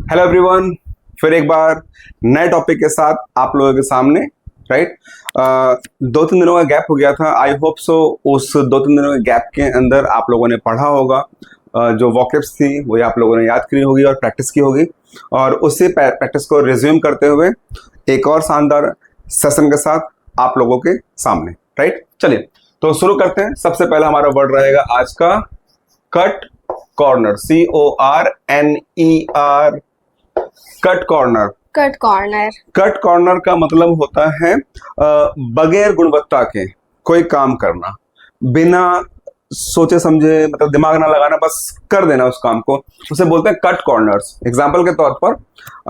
Hello everyone, फिर एक बार नए टॉपिक के साथ आप लोगों के सामने। राइट, 2-3 दिनों का गैप हो गया था। आई होप सो उस 2-3 दिनों के गैप के अंदर आप लोगों ने पढ़ा होगा, जो वॉकेब्स थी वही आप लोगों ने याद करी होगी और प्रैक्टिस की होगी, और उसी प्रैक्टिस को रिज्यूम करते हुए एक और शानदार सेशन के साथ आप लोगों के सामने। राइट, चलिए तो शुरू करते हैं। सबसे पहला हमारा वर्ड रहेगा आज का cut corner, CORNER। Cut corner. Cut corner. Cut corner का मतलब होता है बगैर गुणवत्ता के कोई काम करना, बिना सोचे समझे, मतलब दिमाग ना लगाना, बस कर देना उस काम को, उसे बोलते हैं कट कॉर्नर्स। एग्जाम्पल के तौर पर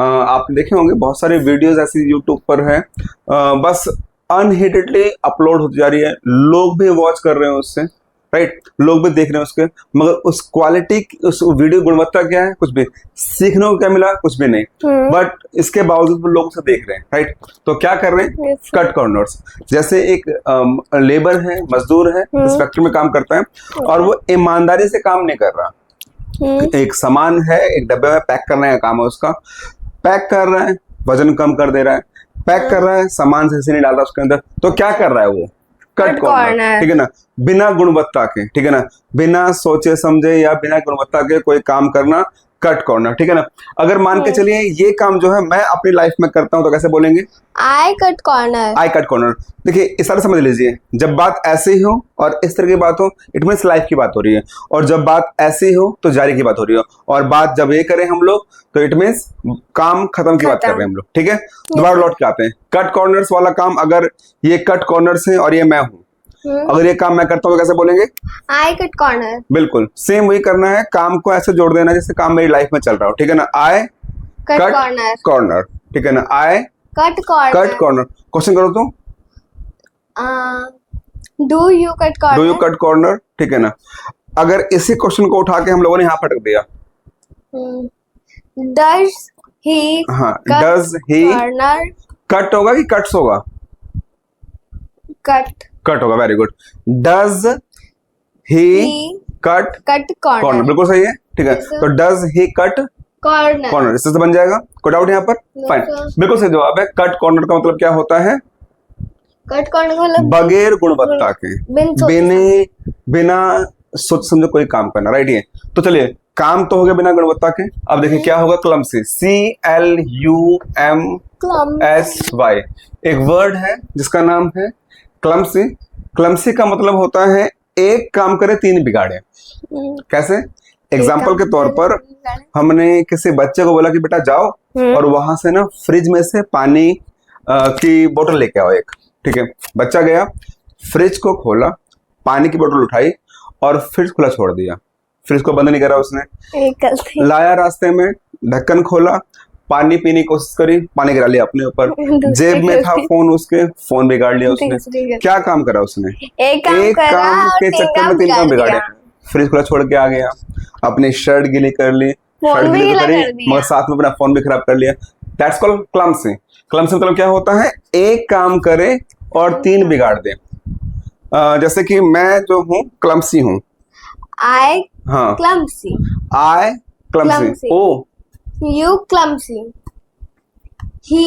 आप देखे होंगे बहुत सारे वीडियोस ऐसी यूट्यूब पर है, बस अनहिटेडली अपलोड होती जा रही है, लोग भी वॉच कर रहे हैं उससे। राइट, लोग भी देख रहे हैं उसके, मगर उस क्वालिटी, उस वीडियो गुणवत्ता क्या है, कुछ भी सीखने को क्या मिला, कुछ भी नहीं। बट इसके बावजूद वो लोग उसे देख रहे हैं। राइट, तो क्या कर रहे हैं? Cut corners. जैसे एक लेबर है, मजदूर है, इस फैक्ट्री में काम करता है और वो ईमानदारी से काम नहीं कर रहा। एक सामान है, एक डब्बे में पैक करने का काम है उसका, पैक कर रहा है, वजन कम कर दे रहा है, पैक कर रहा है, सामान से नहीं डाल रहा उसके अंदर, तो क्या कर रहा है वो? Cut corner. ठीक है ना, बिना गुणवत्ता के, ठीक है ना, बिना सोचे समझे या बिना गुणवत्ता के कोई काम करना, कट कॉर्नर। ठीक है ना। अगर मान के चलिए ये काम जो है मैं अपनी लाइफ में करता हूं तो कैसे बोलेंगे? I cut corner. I cut corner. देखिए इस तरह समझ लीजिए, जब बात ऐसी हो और इस तरह की बात हो, इट मीन्स लाइफ की बात हो रही है, और जब बात ऐसी हो तो जारी की बात हो रही है, और बात जब ये करें हम लोग तो इट मीन्स काम खत्म की बात कर रहे हैं हम लोग। ठीक है, दोबारा लौट के आते हैं। कट कॉर्नर्स वाला काम, अगर ये कट कॉर्नर्स है और ये मैं हूं, अगर ये काम मैं करता हूँ तो कैसे बोलेंगे? I cut corner. बिल्कुल सेम वही करना है, काम को ऐसे जोड़ देना जैसे काम मेरी लाइफ में चल रहा हो। ठीक है ना, आई कट कॉर्नर। ठीक है ना, आई कट कॉर्नर। क्वेश्चन करो तो, do you cut corner? Do you cut corner. ठीक है ना, अगर इसी क्वेश्चन को उठा के हम लोगों ने यहाँ पटक दिया, does he does he cut होगा कि कट्स होगा? कट होगा। Very good. Does he cut corner, बिल्कुल सही है। ठीक है, तो डज ही कट कॉर्नर, इससे बन जाएगा। कोई डाउट यहाँ पर? फाइन, बिल्कुल सही जवाब है। कट कॉर्नर का मतलब क्या होता है? कट कॉर्नर मतलब बगैर गुणवत्ता के, बिना सोच समझे कोई काम करना। राइट, ये तो चलिए काम तो हो गया बिना गुणवत्ता के। अब देखिए क्या होगा? क्लमसी। CLUMSY एक वर्ड है जिसका नाम है क्लमसी। क्लमसी का मतलब होता है एक काम करे तीन बिगाड़े। कैसे? एग्जाम्पल के तौर पर हमने किसी बच्चे को बोला कि बेटा जाओ और वहां से ना फ्रिज में से पानी की बोतल लेके आओ एक। ठीक है, बच्चा गया, फ्रिज को खोला, पानी की बोतल उठाई और फ्रिज खुला छोड़ दिया। फ्रिज को बंद नहीं करा उसने, लाया रास्ते में, ढक्कन खोला, पानी पीने की कोशिश करी, पानी गिरा लिया अपने ऊपर, जेब में था फोन उसके, फोन बिगाड़ लिया उसने। क्या काम करा उसने? एक काम के चक्कर में 3 काम बिगाड़े। फ्रिज खुला छोड़ के आ गया, अपनी शर्ट गीली कर ली, शर्ट गीली करी, मगर साथ में अपना फोन भी खराब कर लिया। That's called clumsy. क्लमसी मतलब क्या होता है? एक काम करे और 3 बिगाड़ दे। जैसे कि मैं जो हूँ क्लमसी हूँ, I clumsy. I clumsy. Oh You clumsy. He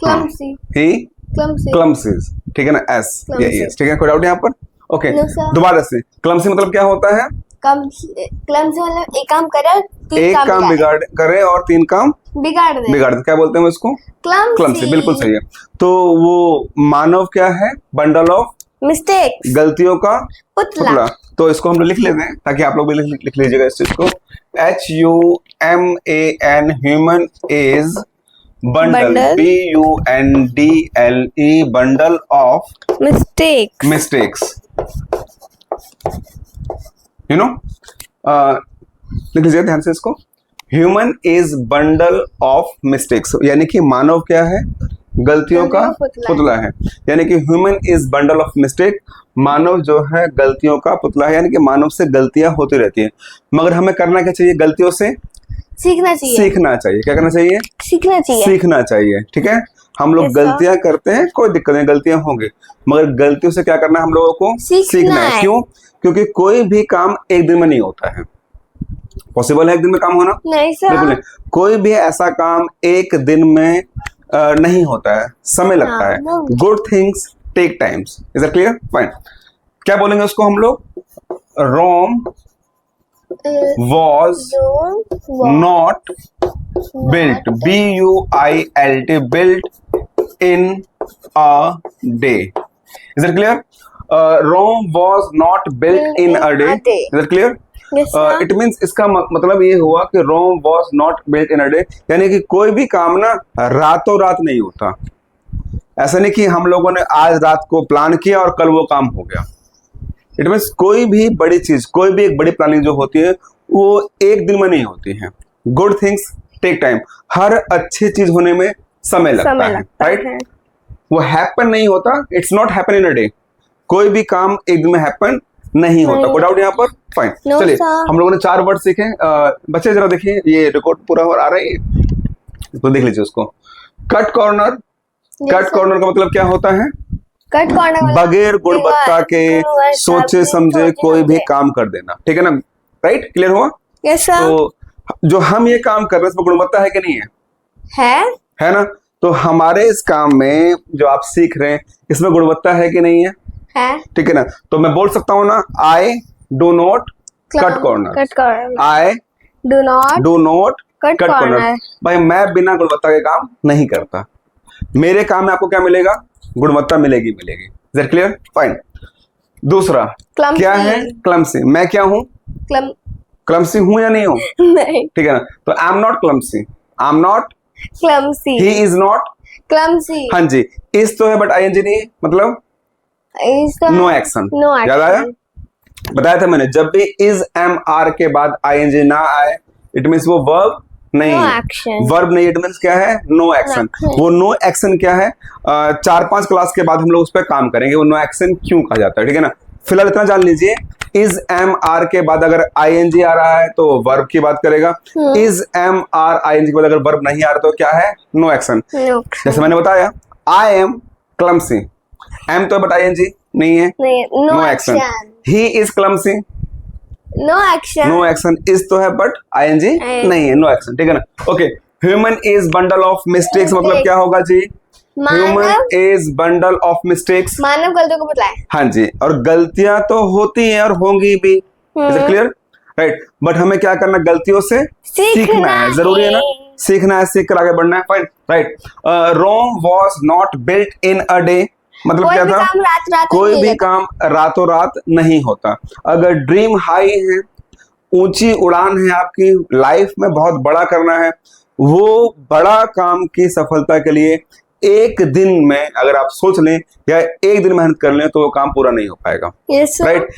clumsy. He clumsies. ठीक है ना, S यही है। ठीक है, कोई डाउट यहाँ पर? ओके, दोबारा से। क्लमसी मतलब क्या होता है? क्लमसी मतलब एक काम करे, एक काम करे और 3 काम बिगाड़ दे। क्या बोलते हैं उसको? क्लमसी। बिल्कुल सही है। तो वो मानव क्या है? बंडल ऑफ मिस्टेक, गलतियों का पुतला। तो इसको हम लोग लिख लेते हैं ताकि आप लोग भी लिख लीजिएगा इस चीज को। HUMAN, human is bundle, BUNDLE, bundle of mistakes. You know, लिख लीजिए ध्यान से इसको। Human is bundle of mistakes, यानी कि मानव क्या है? गलतियों का पुतला है। यानी कि human is bundle of mistake, मानव जो है गलतियों का पुतला है। यानी कि मानव से गलतियां होती रहती है, मगर हमें करना क्या चाहिए? गलतियों से सीखना चाहिए। क्या करना चाहिए? सीखना चाहिए। ठीक है, हम लोग गलतियां करते हैं, कोई दिक्कत नहीं, गलतियां होंगी, मगर गलतियों से क्या करना है हम लोगों को? सीखना है। क्यों? क्योंकि कोई भी काम एक दिन में नहीं होता है। पॉसिबल है एक दिन में काम होना? नहीं बिल्कुल सर। नहीं। कोई भी ऐसा काम एक दिन में नहीं होता है, समय लगता है। हाँ, no. Good things take times. Is that clear? Fine. क्या बोलेंगे उसको हम लोग? Rome was not built, built, built in a day. Is that clear? Rome was not built in a day. Is that clear? Yes, sir. It means इसका मतलब ये हुआ कि Rome was not built in a day, यानी कि कोई भी काम ना रातों रात नहीं होता। ऐसा नहीं कि हम लोगों ने आज रात को प्लान किया और कल वो काम हो गया। इट मीन्स कोई भी बड़ी चीज, कोई भी एक बड़ी प्लानिंग जो होती है वो एक दिन में नहीं होती है। Good things take time. हर अच्छी चीज होने में समय लगता है, राइट? वो हैपन नहीं होता। It's not happen in a day. कोई भी काम एक दिन में हैपन नहीं होता। कोई डाउट यहाँ पर? फाइन। No, चलिए, sir. हम लोगों ने 4 वर्ड सीखे। बच्चे जरा देखिए, ये रिकॉर्ड पूरा आ रहा है, तो देख लीजिए उसको। Cut corner. कट कॉर्नर का मतलब क्या होता है? कट कॉर्नर बगैर गुणवत्ता के सोचे समझे कोई भी काम कर देना। ठीक है ना? राइट? क्लियर हुआ? Yes sir. तो जो हम ये काम कर रहे हैं इसमें गुणवत्ता है कि नहीं है? है ना? तो हमारे इस काम में जो आप सीख रहे हैं इसमें गुणवत्ता है कि नहीं है? ठीक है ना? तो मैं बोल सकता हूं ना, आई do not cut corner. I do not cut corner. भाई मैं बिना गुणवत्ता के काम नहीं करता। मेरे काम में आपको क्या मिलेगा? गुणवत्ता मिलेगी। Is that clear? फाइन। दूसरा Clumsy. क्या है? क्लमसी। मैं क्या हूं? क्लमसी हूं या नहीं हूं? नहीं। ठीक है ना? तो आई am not clumsy. I am not clumsy. He is not clumsy. हाँ जी, इस तो है बट आईएनजी नहीं है, मतलब नो एक्शन। याद आया? बताया था मैंने, जब भी इज एम आर के बाद आईएनजी ना आए इट मीन्स वो वर्ब नहीं है। वर्ब नहीं, इट मीन्स क्या है? No action. वो नो एक्शन क्या है? 4-5 क्लास के बाद हम लोग उस पर काम करेंगे, वो नो एक्शन क्यों कहा जाता है। ठीक है ना? फिलहाल इतना जान लीजिए, इज एम आर के बाद अगर आईएनजी आ रहा है तो वर्ब की बात करेगा। इज एम आर आईएनजी के बाद अगर वर्ब नहीं आ रहा तो क्या है? No action. जैसे मैंने बताया, आई एम क्लमसी। एम तो बट आईएनजी नहीं है, no action. He is clumsy, no action. No action. Is तो है बट आईएनजी नहीं है, नो एक्शन। ठीक है ना? Okay. Human is bundle of mistakes मतलब क्या होगा जी? Human is bundle of mistakes. मानव गलतियों को बताए। हाँ जी, और गलतियां तो होती हैं और होंगी भी। Is it clear? Right. But हमें क्या करना? गलतियों से सीखना है। जरूरी है ना? सीखना है, सीख कर आगे बढ़ना है। Fine. Right. Rome was not built in a day मतलब क्या था? कोई भी काम रातों रात नहीं होता। अगर ड्रीम हाई है, ऊंची उड़ान है, आपकी लाइफ में बहुत बड़ा करना है, वो बड़ा काम की सफलता के लिए एक दिन में अगर आप सोच लें या एक दिन मेहनत कर लें तो वो काम पूरा नहीं हो पाएगा। राइट?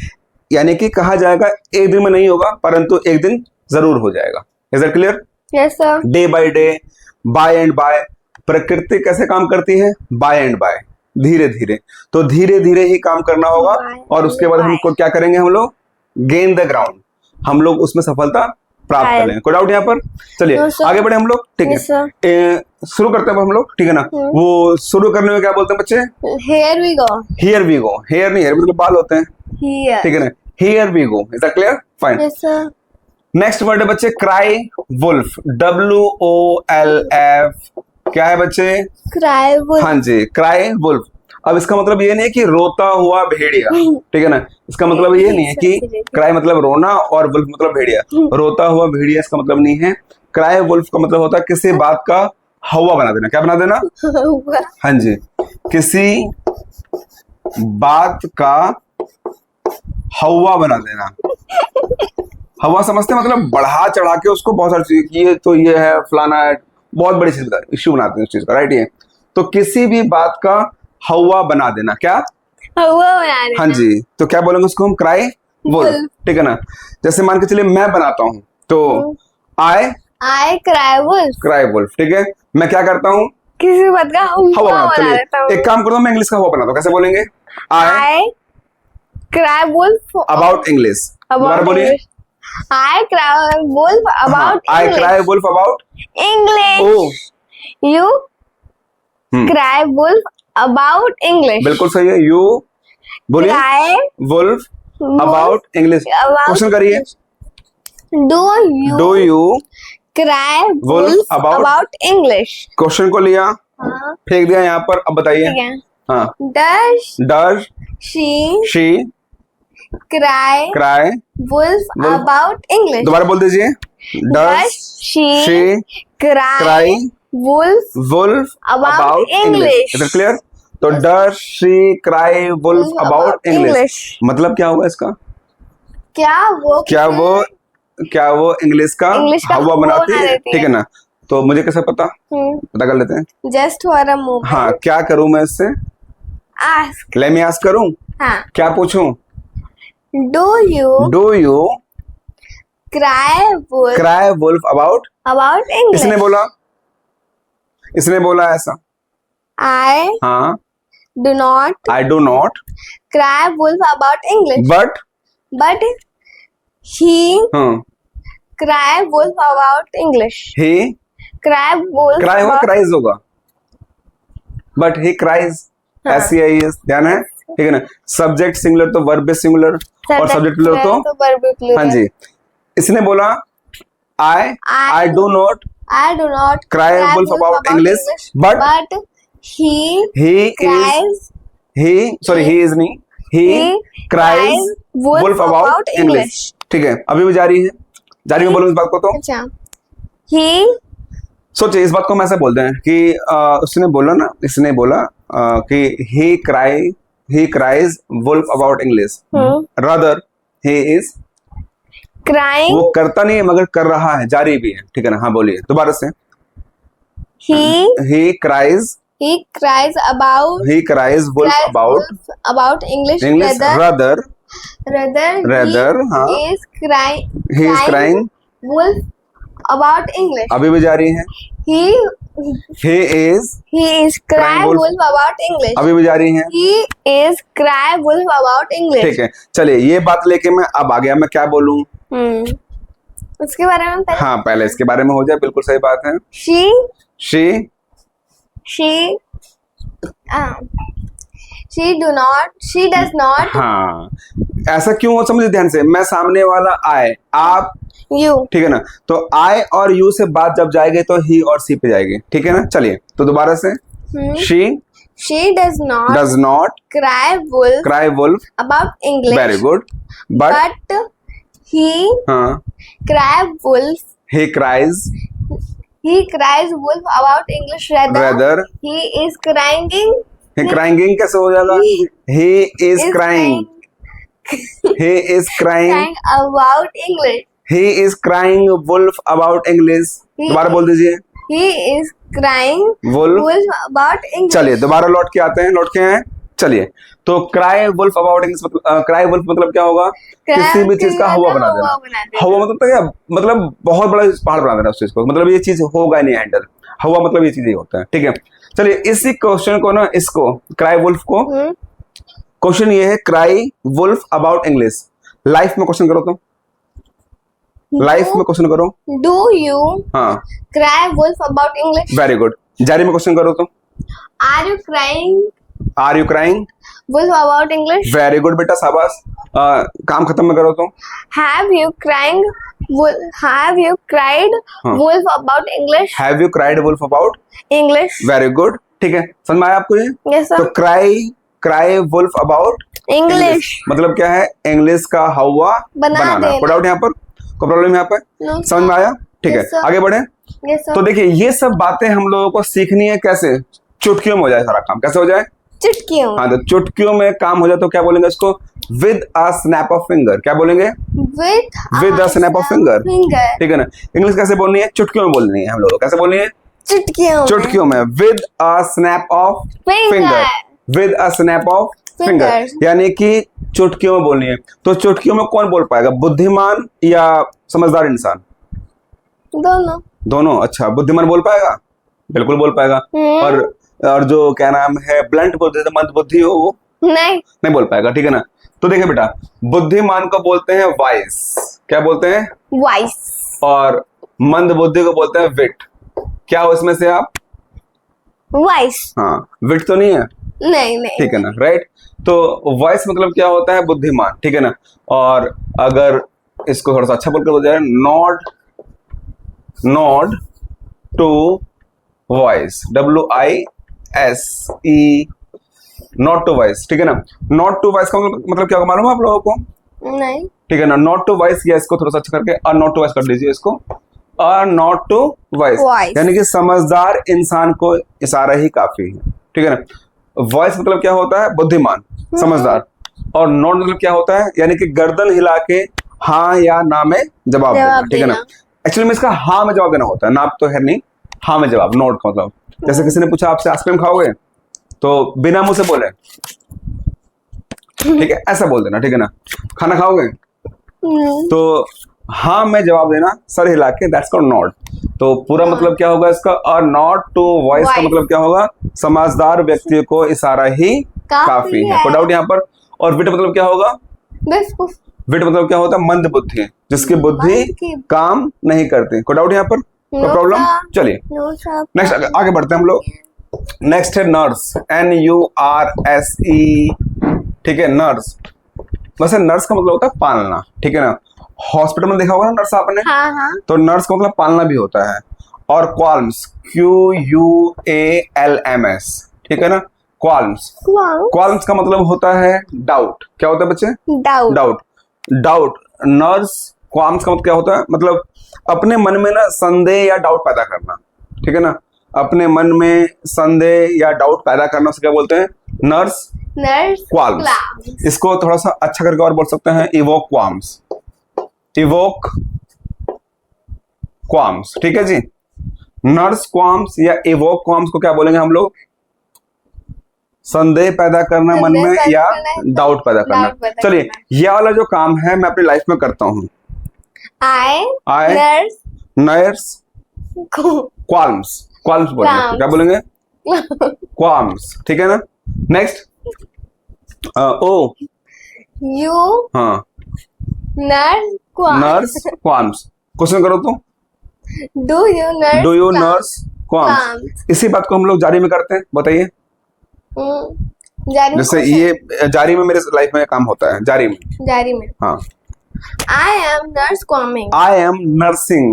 यानी कि कहा जाएगा एक दिन में नहीं होगा परंतु एक दिन जरूर हो जाएगा। Is that clear? Yes sir. Day by day, by and by. प्रकृति कैसे काम करती है? बाय एंड बाय, धीरे धीरे। तो धीरे धीरे ही काम करना होगा और उसके बाद हमको क्या करेंगे? हम लोग गेन द ग्राउंड, हम लोग उसमें सफलता प्राप्त कर लेंगे। कोई डाउट यहाँ पर? चलिए आगे बढ़े हम लोग। ठीक है, शुरू करते हैं हम लोग। ठीक है ना? वो शुरू करने में क्या बोलते हैं बच्चे? Here we go. Here we go. Hair नहीं, हेयर मतलब बाल होते हैं। ठीक है ना? Here we go. Is that clear? Fine. Yes sir. Next word है बच्चे क्राई वुल्फ। WOLF। क्या है बच्चे? Cry wolf. हाँ जी, क्राई वुल्फ। अब इसका मतलब ये नहीं है कि रोता हुआ भेड़िया। ठीक है ना? इसका मतलब ये नहीं है कि क्राई मतलब रोना और वुल्फ मतलब भेड़िया। रोता हुआ भेड़िया इसका मतलब नहीं है। क्राई वुल्फ का मतलब होता है किसी बात का हवा बना देना। क्या बना देना? हाँ जी, किसी बात का हवा बना देना। हवा समझते हैं? मतलब बढ़ा चढ़ा के उसको बहुत सारी चीज, ये तो ये है, फलाना है, बहुत बड़ी चीज, इश्यू बनाते हैं उस चीज का। राइट? ये तो किसी भी बात का हवा बना देना। क्या? हवा बना देना। हाँ जी, तो क्या बोलेंगे उसको हम? Cry wolf. ठीक है ना? जैसे मान के चलिए मैं बनाता हूँ तो I cry wolf. Cry wolf. ठीक है? मैं क्या करता हूँ? किसी बात का हवा बना। बना देता हूँ। एक काम करता हूँ, मैं इंग्लिश का हवा बनाता हूँ। कैसे बोलेंगे? I cry wolf about English. दोबारा बोलिए। I cry wolf about I English. cry wolf about English. Oh. You cry wolf about English. बिल्कुल सही है। You बोलिए। Cry wolf about English। Question करिए। Do do you cry Wolf wolf about- about English? Question को लिया, हाँ, फेंक दिया यहाँ पर, अब बताइए। ठीक है। हाँ, Does does she she cry cry, wolf Wolf- about English? दोबारा बोल दीजिए। Does does she she cry cry wolf wolf About about English. English. Is it clear? तो does she cry wolf Wolf about about English, English. मतलब क्या होगा इसका? क्या वो क्या वो इंग्लिश का English का हवा हुआ बनाती बना है, देती ठीक है ना? तो मुझे कैसे पता कर लेते हैं। just for a moment हाँ, क्या करूं मैं इससे? ask लेट मी आस्क करूं, हाँ क्या पूछूं? do you do you cry wolf cry wolf about? about English? इसने बोला ऐसा। I हाँ, do not I do not cry wolf about English but but he हाँ, cry wolf about English he cry wolf cry होगा, about cries होगा, but he cries, हाँ। SCIES, ध्यान है, ठीक है ना? सब्जेक्ट सिंगुलर तो वर्ब सिंगुलर, और सब्जेक्ट प्लूरल तो verb plural. हाँ जी। इसने बोला I do not I do not cry wolf about English, but he he cries is नहीं, he cries wolf about English, ठीक है? अभी भी जारी है, जारी में बोलूं इस बात को तो अच्छा he सोचिए, इस बात को हम ऐसे बोलते हैं कि उसने बोला ना, इसने बोला कि he cries wolf about English, rather he is, crying वो करता नहीं है मगर कर रहा है, जारी भी है, ठीक है ना? हाँ बोलिए दोबारा से। he cries he cries wolf wolf about English rather rather हाँ, he is crying he is crying, wolf about English अभी भी जारी है, he he is cry wolf- wolf about English अभी भी जारी है, he is cry wolf about English ठीक है? चलिए, ये बात लेके मैं अब आ गया, मैं क्या बोलूं? उसके बारे में पहले हाँ, पहले इसके बारे में हो जाए, बिल्कुल सही बात है। she she does not हाँ, ऐसा क्यों हो, समझिए ध्यान से। मैं सामने वाला I, आप, you ठीक है ना? तो I और you से बात जब जाएगी तो he और she पे जाएगी, ठीक है ना? चलिए, तो दोबारा से, she does not cry wolf about English very good, but he हाँ, cry wolf he cries wolf about English rather he is crying कैसे हो जाएगा? he is crying about English he is crying wolf about English, दोबारा बोल दीजिए, he is crying wolf। wolf about English चलिए दोबारा लौट के आए, चलिए। तो cry wolf about English, cry wolf मतलब क्या होगा? किसी भी चीज का हवा बना देना। हवा मतलब तो क्या, मतलब बहुत बड़ा पहाड़ बना देना उस चीज को, मतलब ये चीज होगा नहीं हैंडल, हवा मतलब ये चीज ही होता है, ठीक है? चलिए, इसी क्वेश्चन को ना, इसको क्राई वुल्फ को, क्वेश्चन ये है cry wolf about English, life में क्वेश्चन करो तो, लाइफ में क्वेश्चन करो। do you हाँ, cry wolf about English very good. जारी में क्वेश्चन करो तो, are you crying are you crying? wolf about English very good बेटा, शाबाश। काम खत्म में करो तो, have you cried हाँ। wolf about English have you cried wolf about? English very good, ठीक है, समझ में आया आपको ये? yes sir तो क्राई वुल्फ अबाउट English मतलब क्या है? इंग्लिश का हवा बनाना। देना। कोई डाउट यहाँ पर, कोई प्रॉब्लम यहाँ पर? No, समझ में आया? ठीक है, Yes, sir. आगे बढ़े। yes sir तो देखिए, ये सब बातें हम लोगों को सीखनी है कैसे? चुटकियों में हो जाए सारा काम, कैसे हो जाए? चुटकियों हाँ, तो चुटकियों में काम हो जाए तो क्या बोलेंगे इसको? With a snap of finger. क्या बोलेंगे? with a snap of finger। finger ठीक है ना? इंग्लिश कैसे बोलनी है? चुटकियों में बोलनी है हम लोगों को। कैसे बोलनी है? चुटकियों में, with a snap of finger, with a snap of finger, Fingers। यानी कि चुटकियों में बोलनी है। तो चुटकियों में कौन बोल पाएगा? बुद्धिमान या समझदार इंसान? दोनों। अच्छा, बुद्धिमान बोल पाएगा? बिल्कुल बोल पाएगा। और जो क्या नाम है, ब्लंट बुद्धि, मंद बुद्धि हो, वो नहीं बोल पाएगा, ठीक है ना? तो देखिए बेटा, बुद्धिमान को बोलते हैं वाइस। क्या बोलते हैं? वाइस। और मंद बुद्धि को बोलते हैं विट। क्या हो इसमें से आप? वाइस। हाँ, विट तो नहीं है, नहीं ठीक है ना? राइट। तो वॉइस मतलब क्या होता है? बुद्धिमान, ठीक है ना? और अगर इसको थोड़ा सा अच्छा बोलकर हो जाए, nod to wise, WISE, not to wise, ठीक है ना। नॉट टू वॉइस का मतलब क्या होगा मालूम है आप लोगों को? नहीं। ठीक है ना, नॉट टू वॉइस, या इसको थोड़ा सा अच्छा करके अ नॉट टू वॉइस कर लीजिए इसको, अ नॉट टू वॉइस, यानी कि समझदार इंसान को इशारा ही काफी है, ठीक है ना। वॉइस मतलब क्या होता है? बुद्धिमान, समझदार। और नॉट मतलब क्या होता है? यानी कि गर्दन हिला के हाँ या ना में जवाब देना, ठीक है ना। एक्चुअली में इसका हाँ में जवाब देना होता है, ना तो है नहीं, हाँ में जवाब, नॉट का मतलब। जैसे किसी ने पूछा आपसे आइसक्रीम खाओगे, तो बिना मुंह से बोले, ठीक है, ऐसा बोल देना, ठीक है ना। खाना खाओगे, तो हाँ में जवाब देना सर हिला के, दैट्स कॉल्ड नॉट। तो पूरा मतलब क्या होगा इसका? अ नॉट टू वॉइस का मतलब क्या होगा? समझदार व्यक्ति को इशारा ही काफी है। कोई डाउट यहाँ पर? और विट मतलब क्या होगा? विट मतलब क्या होता है? मंद बुद्धि, जिसकी बुद्धि काम नहीं करती। कोई डाउट यहाँ पर? कोई प्रॉब्लम? चलिए नेक्स्ट आगे बढ़ते हैं हम लोग। नेक्स्ट है नर्स, NURSE, ठीक है, नर्स। वैसे नर्स का मतलब होता है पालना, ठीक है ना। हॉस्पिटल में देखा होगा ना नर्स आपने, हाँ। तो नर्स का मतलब पालना भी होता है। और क्वाल्म्स, QUALMS, ठीक है ना, क्वाल्म्स। क्वाल्म्स का मतलब होता है डाउट। क्या होता है बच्चे? डाउट। नर्स क्वाल्म्स का मतलब क्या होता है? मतलब अपने मन में ना संदेह या डाउट पैदा करना, ठीक है ना। अपने मन में संदेह या डाउट पैदा करना उसे क्या बोलते हैं? नर्स क्वाल्म्स। इसको थोड़ा सा अच्छा करके और बोल सकते हैं, इवोक क्वाल्म्स, ठीक है जी। नर्स क्वाल्म्स या इवोक क्वाल्म्स को क्या बोलेंगे हम लोग? संदेह पैदा करना मन में या डाउट पैदा करना। चलिए, यह वाला जो काम है मैं अपनी लाइफ में करता हूँ। आई नर्स क्वाल्म्स बोलेंगे, क्या बोलेंगे? क्वाल्म्स, ठीक है ना। नेक्स्ट ओ यू हाँ, नर्स क्वाल्म्स। क्वेश्चन करो तो, डू यू नर्स क्वाल्म्स। इसी बात को हम लोग जारी में करते हैं, बताइए। जैसे ये जारी में मेरे लाइफ में काम होता है, जारी में हाँ। I am nurse Kwame. I am nursing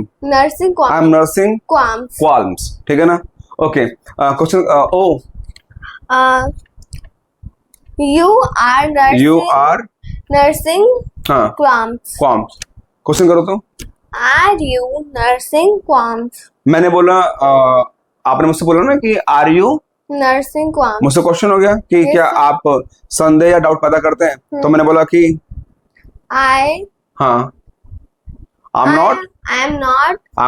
Qualms, ठीक है ना। Okay, question oh you are nursing हाँ Qualms. क्वेश्चन करो तो, Are you nursing Qualms? मैंने बोला आपने मुझसे बोला ना कि आर यू नर्सिंग क्वाल्म्स, मुझसे क्वेश्चन हो गया कि क्या आप संदेह या डाउट पैदा करते हैं, तो मैंने बोला कि I am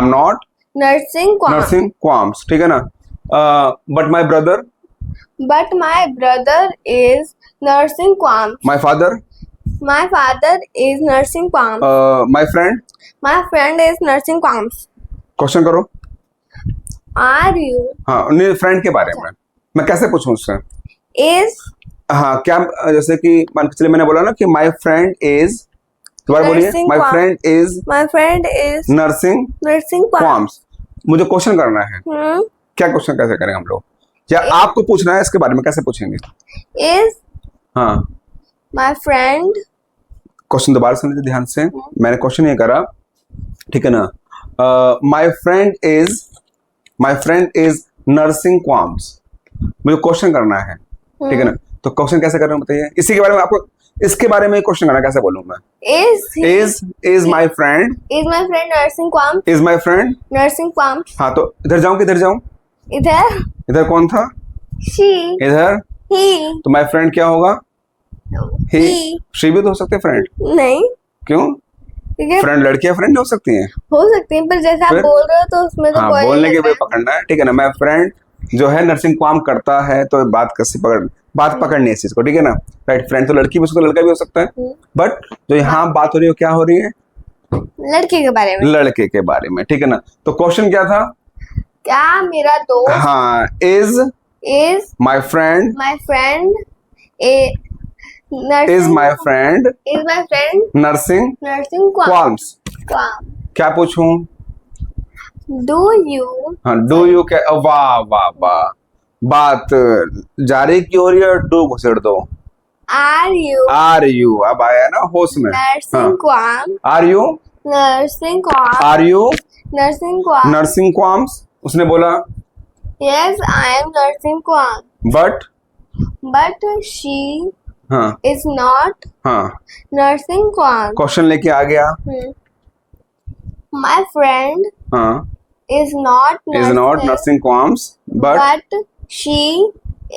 not nursing qualms, ठीक है ना। But my brother is nursing qualms, my father is nursing qualms, my friend is nursing qualms. Question करो। आर यू नहीं, फ्रेंड के बारे में मैं कैसे पूछूं उससे? इज हाँ, क्या जैसे कि मान के चलिए मैंने बोला ना कि माई फ्रेंड इज, दोबारा बोलिए, माई फ्रेंड इज नर्सिंग क्वाल्म्स। मुझे क्वेश्चन करना है, क्या क्वेश्चन कैसे करेंगे हम लोग? या आपको पूछना है इसके बारे में, कैसे पूछेंगे? इज हाँ, माई फ्रेंड, क्वेश्चन दोबारा सुन लीजिए ध्यान से, मैंने क्वेश्चन ये करा, ठीक है ना। माई फ्रेंड इज नर्सिंग क्वाल्म्स, मुझे क्वेश्चन करना है, ठीक है ना। तो क्वेश्चन कैसे कर रहे हो बताइए, इसी के बारे में आपको, इसके बारे में क्वेश्चन करना, कैसे बोलूं मैं? Is my friend nursing qualms. हाँ, तो इधर जाऊं किधर जाऊं? इधर कौन था? इधर ही। तो माई फ्रेंड क्या होगा? ही। शी भी तो हो सकते फ्रेंड? नहीं। क्यों? फ्रेंड लड़कियां फ्रेंड नहीं हो सकती हैं? हो सकती हैं, पर जैसे आप बोल रहे हो तो उसमें तो हाँ, बोलने के वे पकड़ना है, ठीक है ना। मैं फ्रेंड जो है नर्सिंग क्वाल्म करता है, तो बात पकड़नी है इस चीज को, ठीक है ना। राइट, फ्रेंड तो लड़की भी हो सकता है, लड़का भी हो सकता है, बट जो यहाँ बात हो रही है क्या हो रही है? लड़के के बारे में, ठीक है ना। तो क्वेश्चन क्या था? क्या मेरा दोस्त हाँ, इज माई फ्रेंड नर्सिंग क्वाल्म्स। क्या पूछूं? डू यू क्या? वाह, बात जारी की हो रही है, डू घुसेड़ दो, आर यू अब आया ना होश में. nursing Kwam, are you nursing Kwam, are you nursing Kwam. Nursing qualms. उसने बोला Yes, I am nursing Kwam, बट. but she हाँ is not हाँ nursing Kwam. क्वेश्चन लेके आ गया. My friend हाँ is not is not nursing qualms but. but she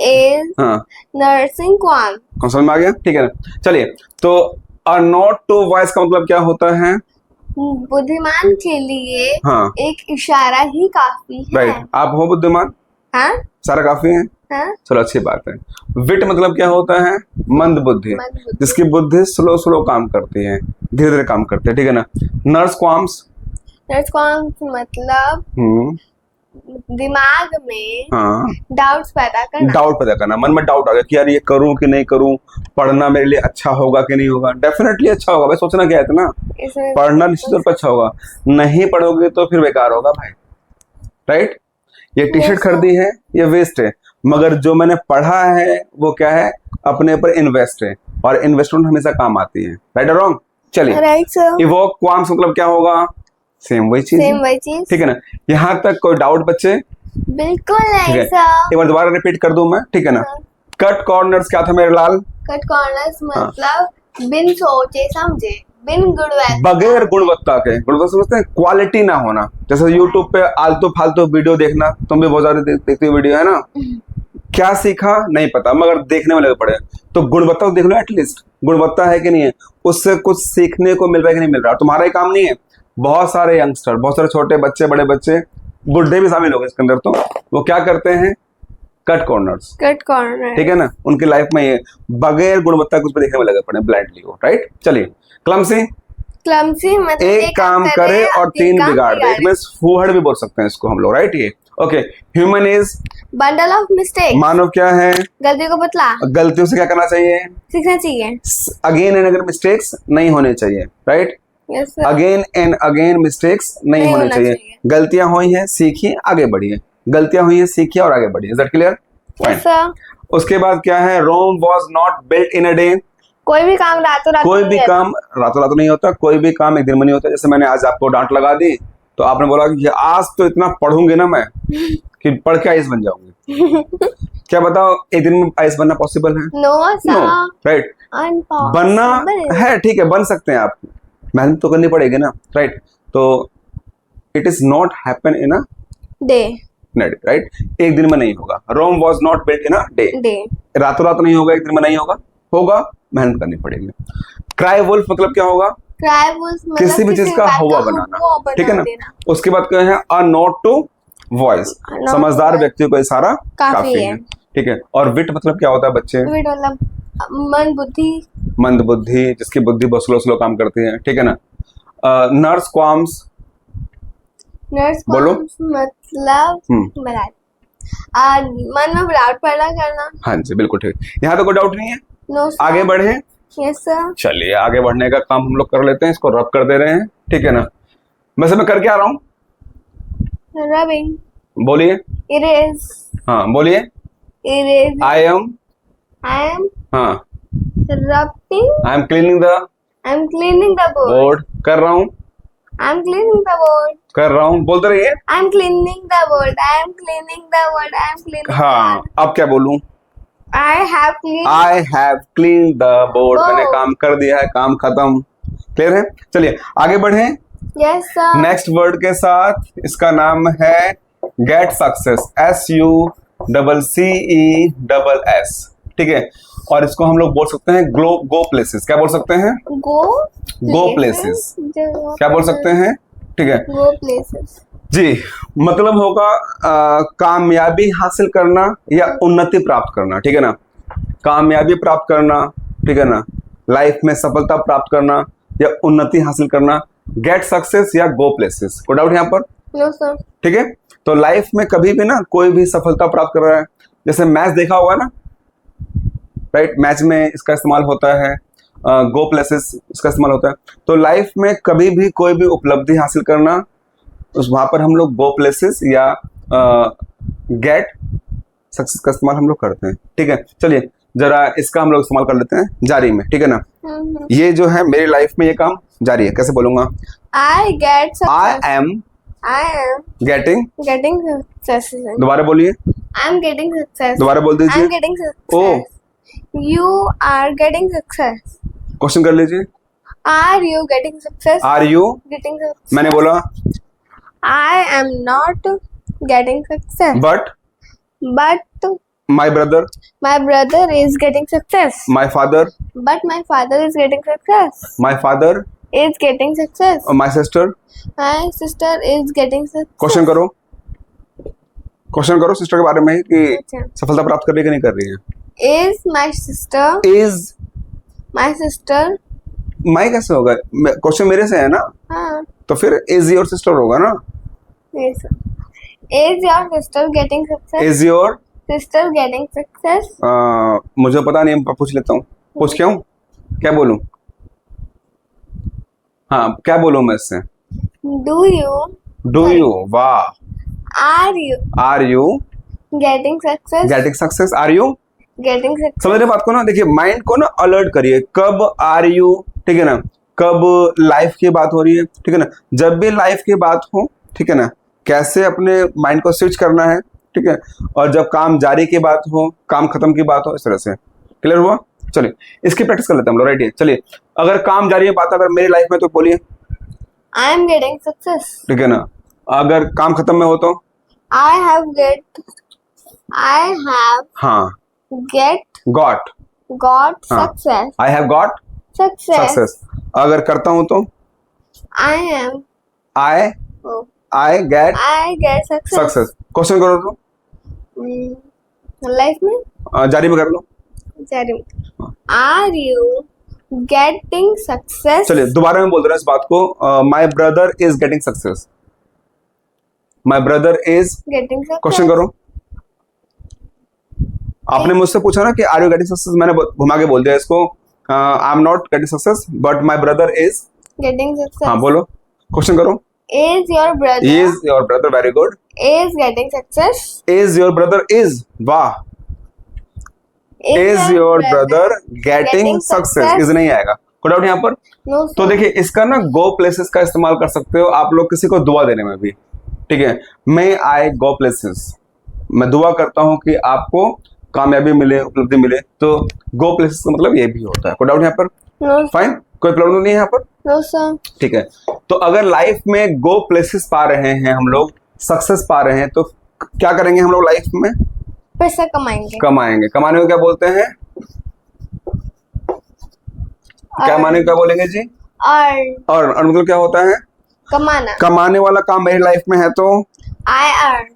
is हाँ nursing Kwam. कौन समझ में आ गया. ठीक है ना. चलिए तो अ नॉट टू वॉइस का मतलब क्या होता है. बुद्धिमान के लिए हाँ एक इशारा ही काफी है. राइट. आप हो बुद्धिमान. हाँ सारा काफी है. हाँ चलो अच्छी बात है. विट मतलब क्या होता है. मंद बुद्धि. मंद बुद्धि. जिसकी बुद्धि स्लो स्लो काम करती है, धीरे धीरे काम करती है. ठीक है ना. Nurse qualms. नर्स कौन मतलब दिमाग में हाँ डाउट्स पैदा करना. डाउट पैदा करना. मन में डाउट आ गया कि यार ये करूं कि नहीं करूं, पढ़ना मेरे लिए अच्छा होगा कि नहीं होगा. डेफिनेटली अच्छा होगा भाई. सोचना क्या है इतना. इसमें पढ़ना निश्चित तौर पर अच्छा होगा. नहीं पढ़ोगे तो फिर बेकार होगा भाई. राइट. ये टी शर्ट खरीदी है ये वेस्ट है, मगर जो मैंने पढ़ा है वो क्या है, अपने ऊपर इन्वेस्ट है, और इन्वेस्टमेंट हमेशा काम आती है. राइट और रॉन्ग. चलिए राइट सर. इवोक क्वाम्स मतलब क्या होगा. सेम वही चीज. सेम वही चीज. ठीक है ना. यहाँ तक कोई डाउट बच्चे. बिल्कुल ठीक नहीं है. सर. एक बार दोबारा रिपीट कर दूं मैं. ठीक है ना. कट कॉर्नर्स क्या था मेरे लाल. कट कॉर्नर्स मतलब बिन सोचे समझे, बिन गुणवत्ता. बगैर गुणवत्ता के. गुणवत्ता समझते हैं क्वालिटी ना होना. जैसे यूट्यूब पे आलतू फालतू वीडियो देखना. तुम भी बहुत ज्यादा देखते हो वीडियो है ना. क्या सीखा नहीं पता, मगर देखने में लगे पड़े. तो गुणवत्ता तो देख लो एटलीस्ट. गुणवत्ता है कि नहीं है, उससे कुछ सीखने को मिल रहा है कि नहीं मिल रहा. तुम्हारा ही काम नहीं है. बहुत सारे यंगस्टर, बहुत सारे छोटे बच्चे, बड़े बच्चे, बुढ़े भी शामिल हो गए इसके अंदर. तो वो क्या करते हैं. Cut corners. Cut corner. ठीक है ना. उनकी लाइफ में ये बगैर गुणवत्ता कुछ पे देखने में लगे पड़े ब्लाइंडली हो. राइट. चलिए क्लमसी. क्लमसी मतलब एक काम करे और तीन बिगाड़ दे. इसमें फूहड़ भी बोल सकते हैं इसको हम लोग. राइट. ये okay. Human is bundle of mistake. मानव क्या है. गलतियों को बतला. गलतियों से क्या करना चाहिए. सीखना चाहिए. अगेन एंड अगेन मिस्टेक्स नहीं होने चाहिए. Right. Yes sir. Again and again mistakes नहीं होने होना चाहिए. गलतियां हुई हैं सीखिए आगे बढ़िए. गलतियां हुई हैं सीखिए और आगे बढ़िए. Is that clear. Yes sir. उसके बाद क्या है. Rome was not built in a day. कोई भी काम रातों रात कोई नहीं भी है. काम रातों रात नहीं होता. कोई भी काम एक दिन में नहीं होता. जैसे मैंने आज आपको डांट लगा दी तो आपने बोला कि आज तो इतना पढ़ूंगी ना मैं कि पढ़ के आईएएस बन जाऊंगी. क्या बताओ एक दिन में आईएएस बनना पॉसिबल है. No sir. नो. राइट. बनना है ठीक है, बन सकते हैं आप. मेहनत तो करनी पड़ेगी ना. राइट. तो it is not happen in a day. Right. एक दिन में नहीं होगा. Rome was not built in a day. रातों रात नहीं होगा. एक दिन में नहीं होगा. होगा मेहनत करनी पड़ेगी. क्राई वुल्फ मतलब क्या होगा. क्राई वुल्फ मतलब किसी भी चीज का हवा बनाना. ठीक है ना. उसके बाद क्या है. A note to wise. समझदार व्यक्ति को इशारा काफी है. ठीक है. और विट मतलब क्या होता है बच्चे. विट मतलब मन बुद्धि. मंद बुद्धि, जिसकी बुद्धि बहुत स्लो स्लो काम करती है. ठीक है ना. Nurse qualms. नर्स बोलो. मतलब मन में डाउट पैदा करना. हाँ जी बिल्कुल ठीक. यहाँ तो कोई डाउट नहीं है. नो. आगे बढ़े. Yes sir. चलिए आगे बढ़ने का काम हम लोग कर लेते हैं. इसको रब कर दे रहे हैं. ठीक है ना. वैसे मैं करके आ रहा हूँ. रबिंग. बोलिए. इरेज. हाँ बोलिए. इरेज. I am. हाँ. Rubbing. I am cleaning the. I am cleaning the board. कर रहा हूँ. I am cleaning the board. कर रहा हूँ. बोलते रहिए. I am cleaning the board. I am cleaning the board. I am cleaning. हाँ. अब क्या बोलूं. I have clean. I have clean the board. मैंने काम कर दिया है. काम खत्म. क्लियर है. चलिए आगे बढ़े. Yes sir. नेक्स्ट वर्ड के साथ. इसका नाम है गेट सक्सेस. SUCCESS. ठीक है. और इसको हम लोग बोल सकते हैं गो प्लेसेस. क्या बोल सकते हैं. Go places. क्या बोल सकते हैं. ठीक है. गो प्लेसेस जी. मतलब होगा कामयाबी हासिल करना या उन्नति प्राप्त करना. ठीक है ना. कामयाबी प्राप्त करना. ठीक है ना. लाइफ में सफलता प्राप्त करना या उन्नति हासिल करना. गेट सक्सेस या गो प्लेसेस. कोई डाउट यहाँ पर. No sir. ठीक है. तो लाइफ में कभी भी ना कोई भी सफलता प्राप्त कर रहा है. जैसे मैच देखा होगा ना. राइट. मैच में इसका इस्तेमाल होता है. गो प्लेसेस इसका इस्तेमाल होता है. तो लाइफ में कभी भी कोई भी उपलब्धि हासिल करना, उस वहां पर हम लोग गो प्लेसेस या गेट सक्सेस का इस्तेमाल हम लोग करते हैं. ठीक है. चलिए जरा इसका हम लोग इस्तेमाल कर लेते हैं जारी में, ठीक है ना। ये जो है मेरी लाइफ में ये काम जारी है, कैसे बोलूंगा? I get success. I am I am getting success. दोबारा बोलिए, I'm getting success. दोबारा बोल दीजिए। I'm getting success. Oh You are getting success. Question कर लीजिए। Are you getting success? Are you, Getting success. मैंने बोला I am not getting success. But But my brother, my brother is getting success. My father, But my father is getting success. My father, Is getting success. My sister. My sister is getting success. Question करो, question करो sister के बारे में कि अच्छा। सफलता प्राप्त कर रही है कि नहीं कर रही है। Is my sister? Is My sister? माई कैसे होगा? क्वेश्चन मेरे से है ना, हाँ. तो फिर इज योर सिस्टर होगा ना। Yes. Is your sister getting success? Is your, Sister getting success? मुझे पता नहीं, पूछ लेता हूँ। पूछ क्या हूँ, क्या बोलूँ? हाँ, क्या बोलूँ मैं इससे? Do you? डू यू, वाह। Are you are you getting success? Getting success, are you. Getting success. समझ रहे बात को ना? देखिए माइंड को ना अलर्ट करिए, कब आर यू, ठीक है ना, कब लाइफ की बात हो रही है, ठीक है ना। जब भी लाइफ की बात हो, ठीक है ना, कैसे अपने माइंड को स्विच करना है, ठीक है। और जब काम जारी की बात हो, काम खत्म की बात हो, इस तरह से। क्लियर हुआ? चलिए इसकी प्रैक्टिस कर लेते हैं हम लोग, राइट है। चलिए अगर काम जारी है बात अगर मेरी लाइफ में तो बोलिए, I am getting success. ठीक है ना। अगर काम खत्म में हो तो I have हाँ, got हाँ। success. I have got Success. Success. अगर करता हूं तो I am. I Oh, I get I get success. Success. Question करो तो लाइफ में जारी में कर लो। जारी. Are you getting success? चलिए दोबारा मैं बोल रहा हूँ इस बात को। माई brother is getting success, my brother is, Getting success. Question करो। आपने मुझसे पूछा ना कि आर यू गेटिंग सक्सेस, मैंने घुमा के बोल दिया इसको, I am not getting success but my brother is. Getting success. हाँ बोलो, क्वेश्चन करो। Is your brother? Is your brother, very good. Is getting success? Is your brother is, वाह। Is your brother getting getting success, success? Is नहीं आएगा, कोई doubt यहाँ पर। No. तो sir. देखिए इसका ना गो प्लेसेस का इस्तेमाल कर सकते हो आप लोग किसी को दुआ देने में भी, ठीक है। मे आई गो प्लेसेस, मैं दुआ करता हूं कि आपको कामयाबी मिले, उपलब्धि मिले, तो गो प्लेसेस का मतलब ये भी होता है। कोई डाउट यहाँ पर? No. फाइन, कोई प्रॉब्लम नहीं है यहाँ पर, No sir. ठीक है। तो अगर लाइफ में गो प्लेसेस पा रहे हैं हम लोग, सक्सेस पा रहे हैं, तो क्या करेंगे हम लोग लाइफ में? पैसा कमाएंगे. कमाएंगे। कमाने को क्या बोलते हैं? क्या माने, क्या बोलेंगे जी? Earn. और मतलब क्या होता है? कमाना. कमाने वाला काम मेरी लाइफ में है तो I earn.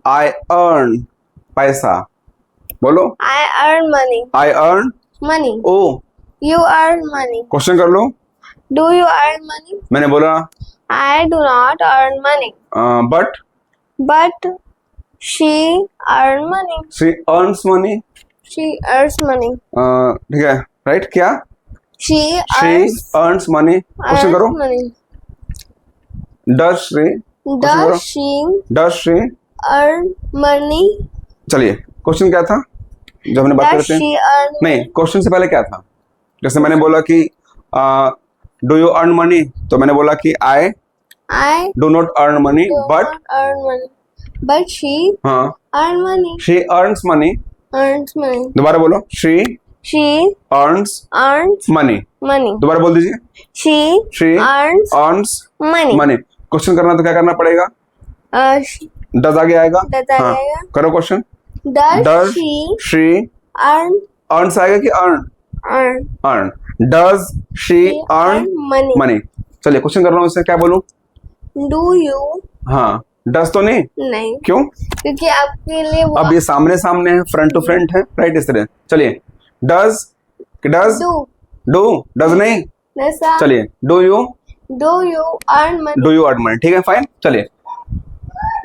आई अर्न, पैसा बोलो। I earn money. I earn, Money. Oh You earn money. Question कर लो। Do you earn money? मैंने बोला I do not earn money. But But she earn money. She earns money, She earns money. ठीक है, right. क्या? She she earns, earns money, question करो। money. Does she, करो। Does she does she, earn money? चलिए question क्या था जब हमने बात Does करते she हैं? earn? नहीं, क्वेश्चन से पहले क्या था? जैसे मैंने बोला कि डू यू अर्न मनी, तो मैंने बोला कि आई I do not earn money do but, not earn money. But she हाँ, earn money. She earns money. Earns money. दोबारा बोलो, she She earns earns money. money. दोबारा बोल दीजिए, She she earns earns money. Money. Question करना तो क्या करना पड़ेगा? डज आगे आएगा। Does हाँ, आएगा। करो question. Does does she she earn earns आएगा कि earn? earn earn. Does she earn money? Money. चलिए क्वेश्चन कर रहा हूँ, इससे क्या बोलूं? Do you? हाँ, डज तो नहीं, नहीं, क्यों? क्योंकि आपके लिए वो अब ये सामने सामने है, फ्रंट टू फ्रंट है, राइट, इस तरह। चलिए does, does do. Do, does नहीं, जैसा चलिए do you, do you earn money? Do you earn money, ठीक है, फाइन। चलिए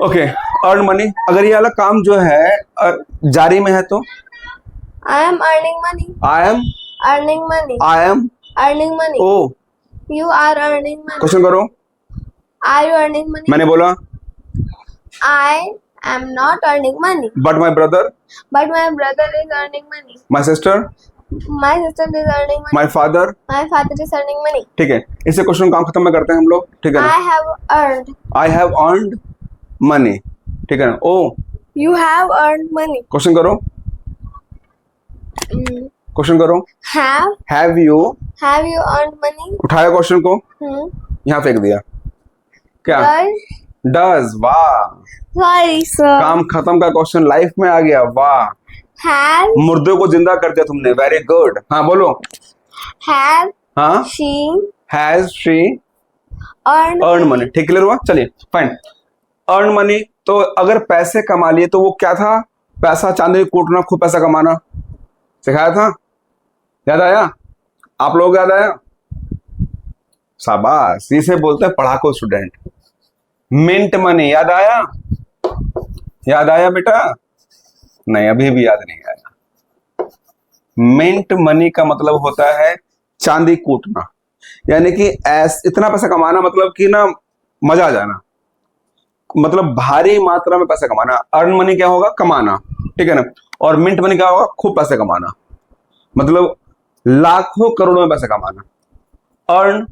ओके, अर्न मनी। अगर ये वाला काम जो है जारी में है तो I am earning money. I am, Earning money. I am, Earning money. Oh You are earning money. Question करो। Are you earning money? मैंने बोला I I'm not earning money. But my brother, But my brother is earning money. my sister, My sister is earning money. my father. My father is earning money. ठीक है, इससे question काम खत्म में करते हैं हम लोग, ठीक है ना? I have earned. I have earned money, ठीक है ना? ओ You have earned money. Question करो, क्वेश्चन करो. Have you you earned money? उठाया क्वेश्चन को, Hmm. यहाँ फेंक दिया. क्या? Does. Does. वाह, Sorry, sir. काम खत्म का क्वेश्चन लाइफ में आ गया. वाह, Has. मुर्दे को जिंदा कर दिया तुमने. Very good. हाँ बोलो. Has हाँ, she has she earned earn money. ठीक, क्लियर हुआ? चलिए फाइन. अर्न मनी, तो अगर पैसे कमा लिए तो वो क्या था? पैसा चांदी कूटना, खूब पैसा कमाना सिखाया था. याद आया? आप लोग याद आया? शाबाश, इसे बोलते हैं पढ़ाकू स्टूडेंट. मिंट मनी याद आया? याद आया बेटा? नहीं, अभी भी याद नहीं आया. मिंट मनी का मतलब होता है चांदी कूटना, यानी कि इतना पैसा कमाना, मतलब कि ना मजा आ जाना, मतलब भारी मात्रा में पैसा कमाना. अर्न मनी क्या होगा? कमाना, ठीक है ना? और मिंट मनी क्या होगा? खूब पैसे कमाना, मतलब लाखों करोड़ों में पैसा कमाना. अर्न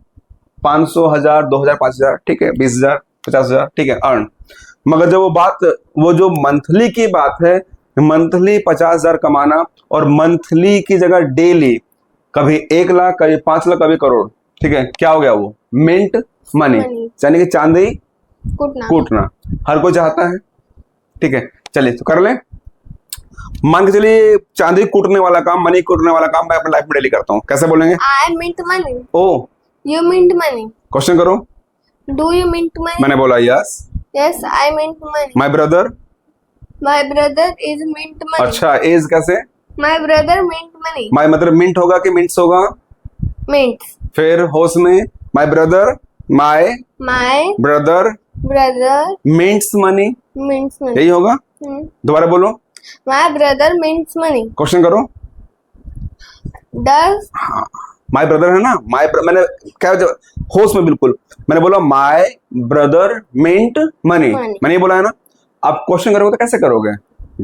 500, 1000, 2000, 5000, ठीक है, 20,000, 50,000, ठीक है, अर्न. मगर जब वो जो मंथली की बात है, मंथली 50,000 कमाना, और मंथली की जगह डेली कभी 1 लाख, कभी 5 लाख, कभी करोड़, ठीक है, क्या हो गया? वो मिंट मनी, यानी कि चांदी कूटना. हर कोई चाहता है, ठीक है. चलिए तो कर ले. मान के चलिए चांदी कूटने वाला काम, मनी कूटने वाला काम मैं अपनी लाइफ में डेली करता हूँ. कैसे बोलेंगे? I mint money. Oh, You mint money. Question करो. Do you mint money? मैंने बोला yes. Yes, I mint money. My brother. My brother is mint money. अच्छा, एज कैसे? My brother mint money. My मतलब मिंट होगा कि मिंट्स होगा? Mints. फिर होश में my brother, my My brother brother mints money, mints money. यही होगा. दोबारा बोलो, My brother mints money. Question करो. Does माय ब्रदर है ना, मैंने क्या होश में बिल्कुल मैंने बोला माय ब्रदर मिंट मनी, मैंने ये बोला है ना. आप क्वेश्चन करोगे तो कैसे करोगे?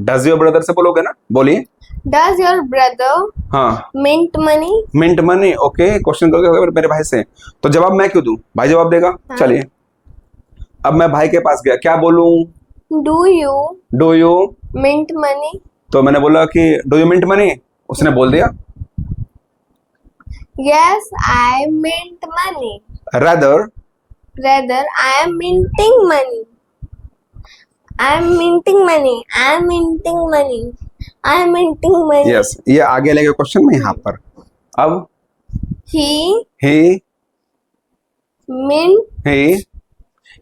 डज योर ब्रदर से बोलोगे ना. बोलिए. Does your brother हाँ, mint money? Mint money. Okay, question करोगे मेरे भाई से, तो जवाब मैं क्यों दूं? भाई जवाब देगा. हाँ. चलिए, अब मैं भाई के पास गया, क्या बोलूं? Do you do you. mint money? तो मैंने बोला कि डू यू मिंट मनी, उसने बोल दिया. Yes, I mint money. Rather. Rather, I am minting money. I am minting money. I am minting money. I am minting money. Yes, ये आगे लेके क्वेश्चन में यहाँ पर. अब He he mint.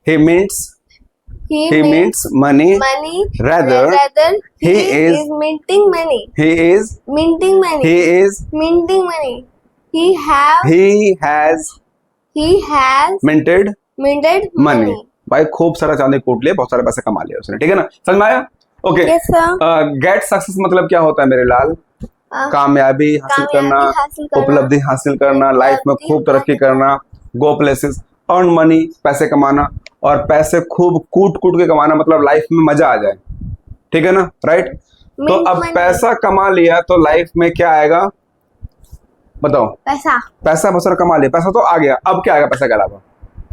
he mints He he mints mints money. money. Rather, he he is minting money. he is Minting money. he is Minting money. He has minted minted money. money. भाई खूब सारा चांदी कूट लिया, बहुत सारे पैसे कमा लिए उसने, ठीक है ना? समझ में आया? Okay. Yes, sir. Get success मतलब क्या होता है मेरे लाल? कामयाबी हासिल करना, उपलब्धि हासिल करना, लाइफ में खूब तरक्की करना, गो प्लेसेस, अर्न मनी, पैसे कमाना, और पैसे खूब कूट कूट के कमाना, मतलब लाइफ में मजा आ जाए, ठीक है ना? राइट. तो अब पैसा कमा लिया तो लाइफ में क्या आएगा बताओ? पैसा बहुत सारा कमा लिया, पैसा तो आ गया, अब क्या आएगा पैसा के अलावा?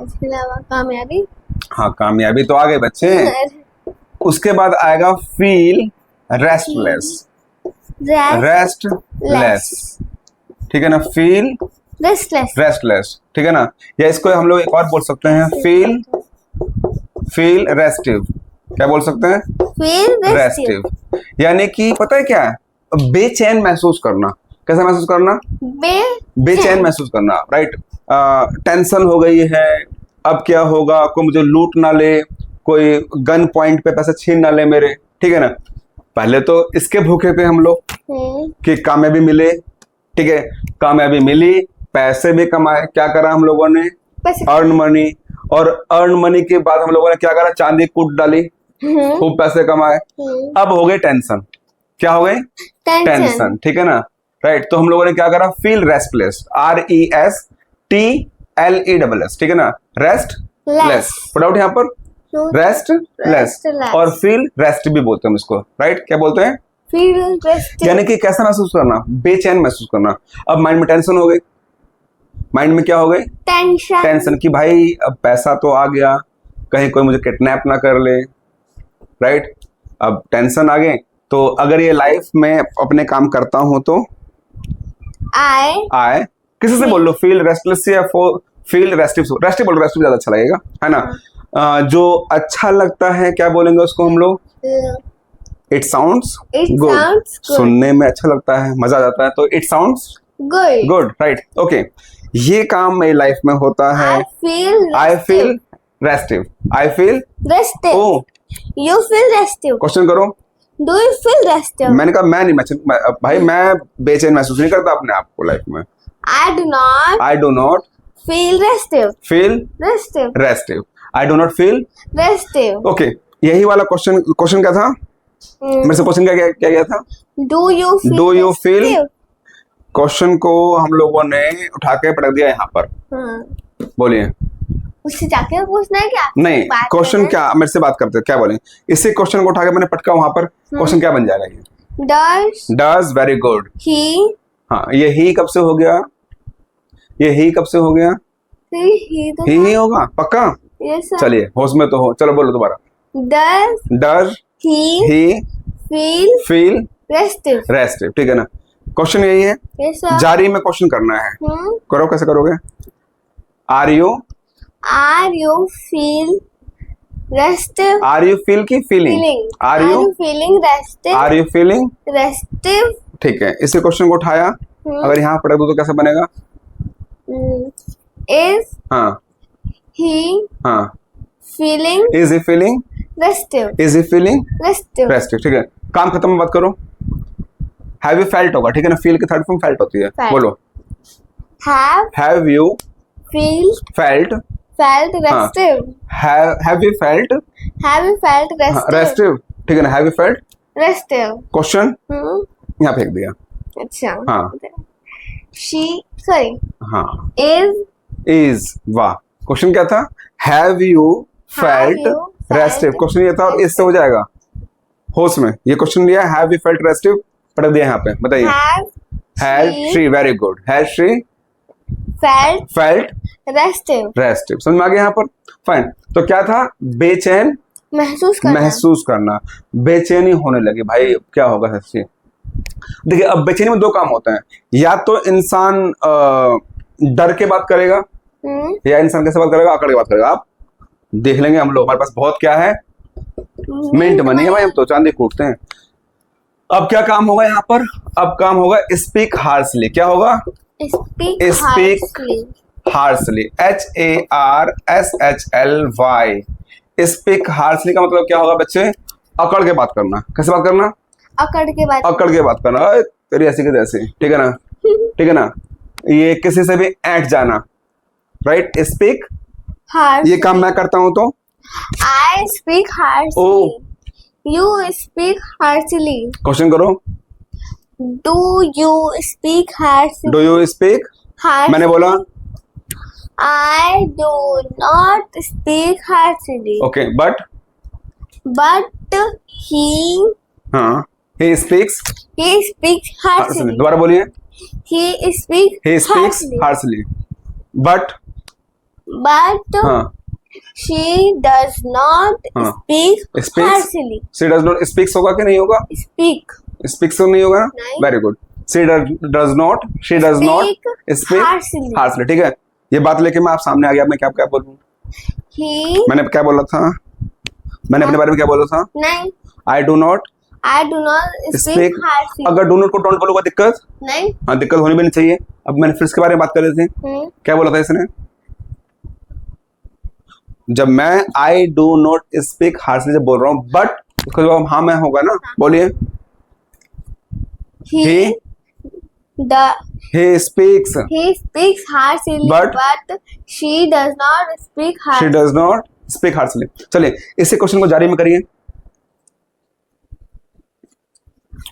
इसके अलावा कामयाबी. हाँ, कामयाबी तो आ गए बच्चे. उसके बाद आएगा फील रेस्टलेस. रेस्टलेस, ठीक है ना? फील रेस्टलेस, ठीक है ना? या इसको हम लोग एक और बोल सकते हैं, फील रेस्टिव. क्या बोल सकते हैं? रेस्टिव, यानी कि पता है क्या है? बेचैन महसूस करना. कैसा महसूस करना? बेचैन महसूस करना. राइट. टेंशन हो गई है, अब क्या होगा, कोई मुझे लूट ना ले, कोई गन पॉइंट पे पैसा छीन ना ले मेरे, ठीक है ना? पहले तो इसके भूखे थे हम लोग कि कामयाबी मिले, ठीक है? कामयाबी मिली, पैसे भी कमाए, क्या करा हम लोगों ने? Earn money. और अर्न मनी के बाद हम लोगों ने क्या करा? चांदी कूट डाली, खूब पैसे कमाए. अब हो गए टेंशन. क्या हो गए? टेंशन, ठीक है ना? राइट. तो हम लोगों ने क्या करा? Feel restless. RESTLESS, ठीक है ना? रेस्टलेस. पुट आउट यहाँ पर रेस्ट लेस, Restless. और फील रेस्ट भी बोलते हैं हम इसको, राइट? क्या बोलते हैं? Feel rested. यानी कि कैसा महसूस करना? बेचैन महसूस करना। अब माइंड में टेंशन हो गई, माइंड में क्या हो गई? Tension. टेंशन कि भाई अब पैसा तो आ गया, कहीं कोई मुझे किडनैप ना कर ले, राइट? अब टेंशन आ गए, तो अगर ये लाइफ में अपने काम करता हूं तो I किसी से बोल लो, फील रेस्टलेस या फील रेस्टिव बोलो, रेस्टिव ज्यादा अच्छा लगेगा, है ना? जो अच्छा लगता है क्या बोलेंगे उसको हम लोग? It sounds It good. sounds good. सुनने में अच्छा लगता है, मजा आ जाता है, तो it sounds good. Good, right? Okay, ये काम मेरी लाइफ में होता है। I feel I feel restive, I feel rested. Oh. You feel rested. Question करो। Do you feel rested? मैंने कहा भाई मैं बेचैन महसूस नहीं करता अपने आप को लाइफ में। I do not I do not feel rested. Feel Rested. Restive, I do not feel. Rested. Okay, यही वाला क्वेश्चन क्या था? मेरे से क्वेश्चन क्या था? Do you feel Do you feel- rested? Question को हम लोगों ने उठा के पटक दिया यहाँ पर। हाँ। बोलिए। उससे जाके पूछना है क्या? नहीं, बात क्वेश्चन करना क्या, मेरे से बात करते हैं, क्या बोलें? इसी क्वेश्चन को उठा के मैंने पटका वहां पर, क्वेश्चन क्या बन जाएगा ये? है। Does does, very good. he हाँ, ये ही कब से हो गया? ये ही कब से हो गया? feel he the ही होगा पक्का? Yes sir. चलिए, होश में तो हो, चलो बोलो दोबारा। Does does he he feel feel rested? Restive, ठीक है ना? क्वेश्चन यही है, Yes sir. जारी में क्वेश्चन करना है। करो, कैसे करोगे? Are you feel restive? Are you feel की feeling? Feeling. Are Are you you feeling restive? Are you feeling? Restive? ठीक है, इसी क्वेश्चन को उठाया, अगर यहाँ पढ़ दो तो कैसे बनेगा? Is हाँ he हाँ, feeling is he feeling? restive? Is he feeling Restive. Restive, ठीक है। काम खत्म में बात करो। हैव यू फेल्ट होगा, ठीक है ना? फील की थर्ड फॉर्म फेल्ट होती है। Felt. बोलो, Have have you felt felt, restive? Have you felt Have you felt restive? Restive, ठीक है ना? Have you felt? Restive. Question यहाँ फेंक दिया। अच्छा. हाँ Sorry. हाँ, Is इज, वाह। क्वेश्चन क्या था? Have you felt you felt restive, question ये था, और इससे हो जाएगा होश में। ये क्वेश्चन लिया, हैव यू फेल्ट रेस्टिव, पढ़ दिया यहाँ पे, बताइए। Has she, very good, has she felt felt restive? Restive, समझ में आ गया यहाँ पर? फाइन। तो क्या था? बेचैन महसूस करना, बेचैनी होने लगी। भाई क्या होगा सच्ची? देखिए, अब बेचैनी में दो काम होते हैं, या तो इंसान डर के बात करेगा, या इंसान कैसे बात करेगा? अकड़ के बात करेगा। आप देख लेंगे हम लोग, हमारे पास बहुत क्या है, मिंट मनी है भाई, हम तो चांदी कूटते हैं। अब क्या काम होगा यहाँ पर? अब काम होगा स्पीक हार्शली। क्या होगा? Speak Speak. harshly. Harshly, HARSHLY। Speak harshly का मतलब क्या होगा बच्चे? अकड़ के बात करना। कैसे बात करना? अकड़ के बाद अकड़ के बात करना। अरे तेरी ऐसी के तैसी, ठीक है ना? ठीक है ना? ये किसी से भी ऐंठ जाना, राइट? Speak, harshly. ये काम मैं करता हूं तो I speak harshly. Oh. You speak harshly. Question करो। Do you speak harshly? Do you speak? Harshly. मैंने बोला I do not speak harshly. Okay, but But he हाँ, he speaks speaks harshly. harshly. दोबारा बोलिए। He speaks he speaks harshly. Harshly, but But हाँ, she does not हाँ. speak Speaks? harshly. she does not speaks होगा कि नहीं होगा? Speak. Speaks तो नहीं होगा ना? नहीं. Very good. she does not speak harshly. Harshly, ठीक है। ये बात लेके मैं आप सामने आ गया, मैं क्या क्या बोलूं? He मैंने क्या बोला था? मैंने अपने बारे में क्या बोला था? नहीं. आई do not I do not speak speak. harshly. अगर डू नॉट को डोंट बोलूंगा दिक्कत? नहीं. हाँ, दिक्कत होनी भी नहीं चाहिए। अब मैंने फिर इसके बारे में बात कर रहे थे, क्या बोला था इसने? जब मैं आई डू नॉट स्पीक हार्शली जब बोल रहा हूँ, बट उसका जवाब हाँ मैं होगा ना? बोलिए। He he speaks, speaks harshly, But- she does not speak she harshly. does not speak harshly। चलिए, इसी क्वेश्चन को जारी में करिए।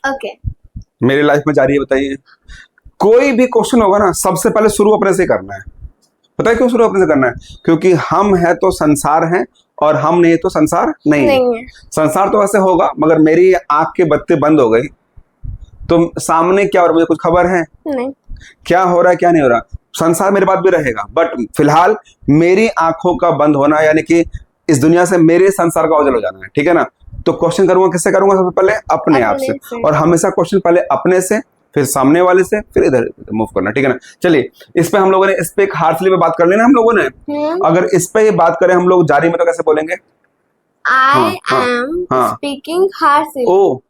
Okay. मेरी लाइफ में जारी है, बताइए। कोई भी क्वेश्चन होगा ना, सबसे पहले शुरू अपने से करना है। पता है क्यों शुरू अपने से करना है? क्योंकि हम है तो संसार हैं, और हम नहीं तो संसार नहीं है। नहीं है। संसार तो वैसे होगा, मगर मेरी आंख की बत्ती बंद हो गई तो सामने क्या हो रहा है मुझे कुछ खबर है? नहीं। क्या हो रहा है क्या नहीं हो रहा, संसार मेरे पास भी रहेगा, बट फिलहाल मेरी आंखों का बंद होना यानी कि इस दुनिया से मेरे संसार का ओझल हो जाना है, ठीक है ना। तो क्वेश्चन करूंगा किससे करूंगा? सबसे पहले अपने आप से, से। और हमेशा क्वेश्चन पहले अपने से, फिर सामने वाले से, फिर इधर मूव करना, ठीक है ना। चलिए, इस पे हम लोगों ने इस पे एक हार्शली पे बात कर लेना हम लोगों ने। अगर इस पे ही बात करें हम लोग जारी में तो कैसे बोलेंगे? I हाँ, am हाँ। speaking harshly. Oh,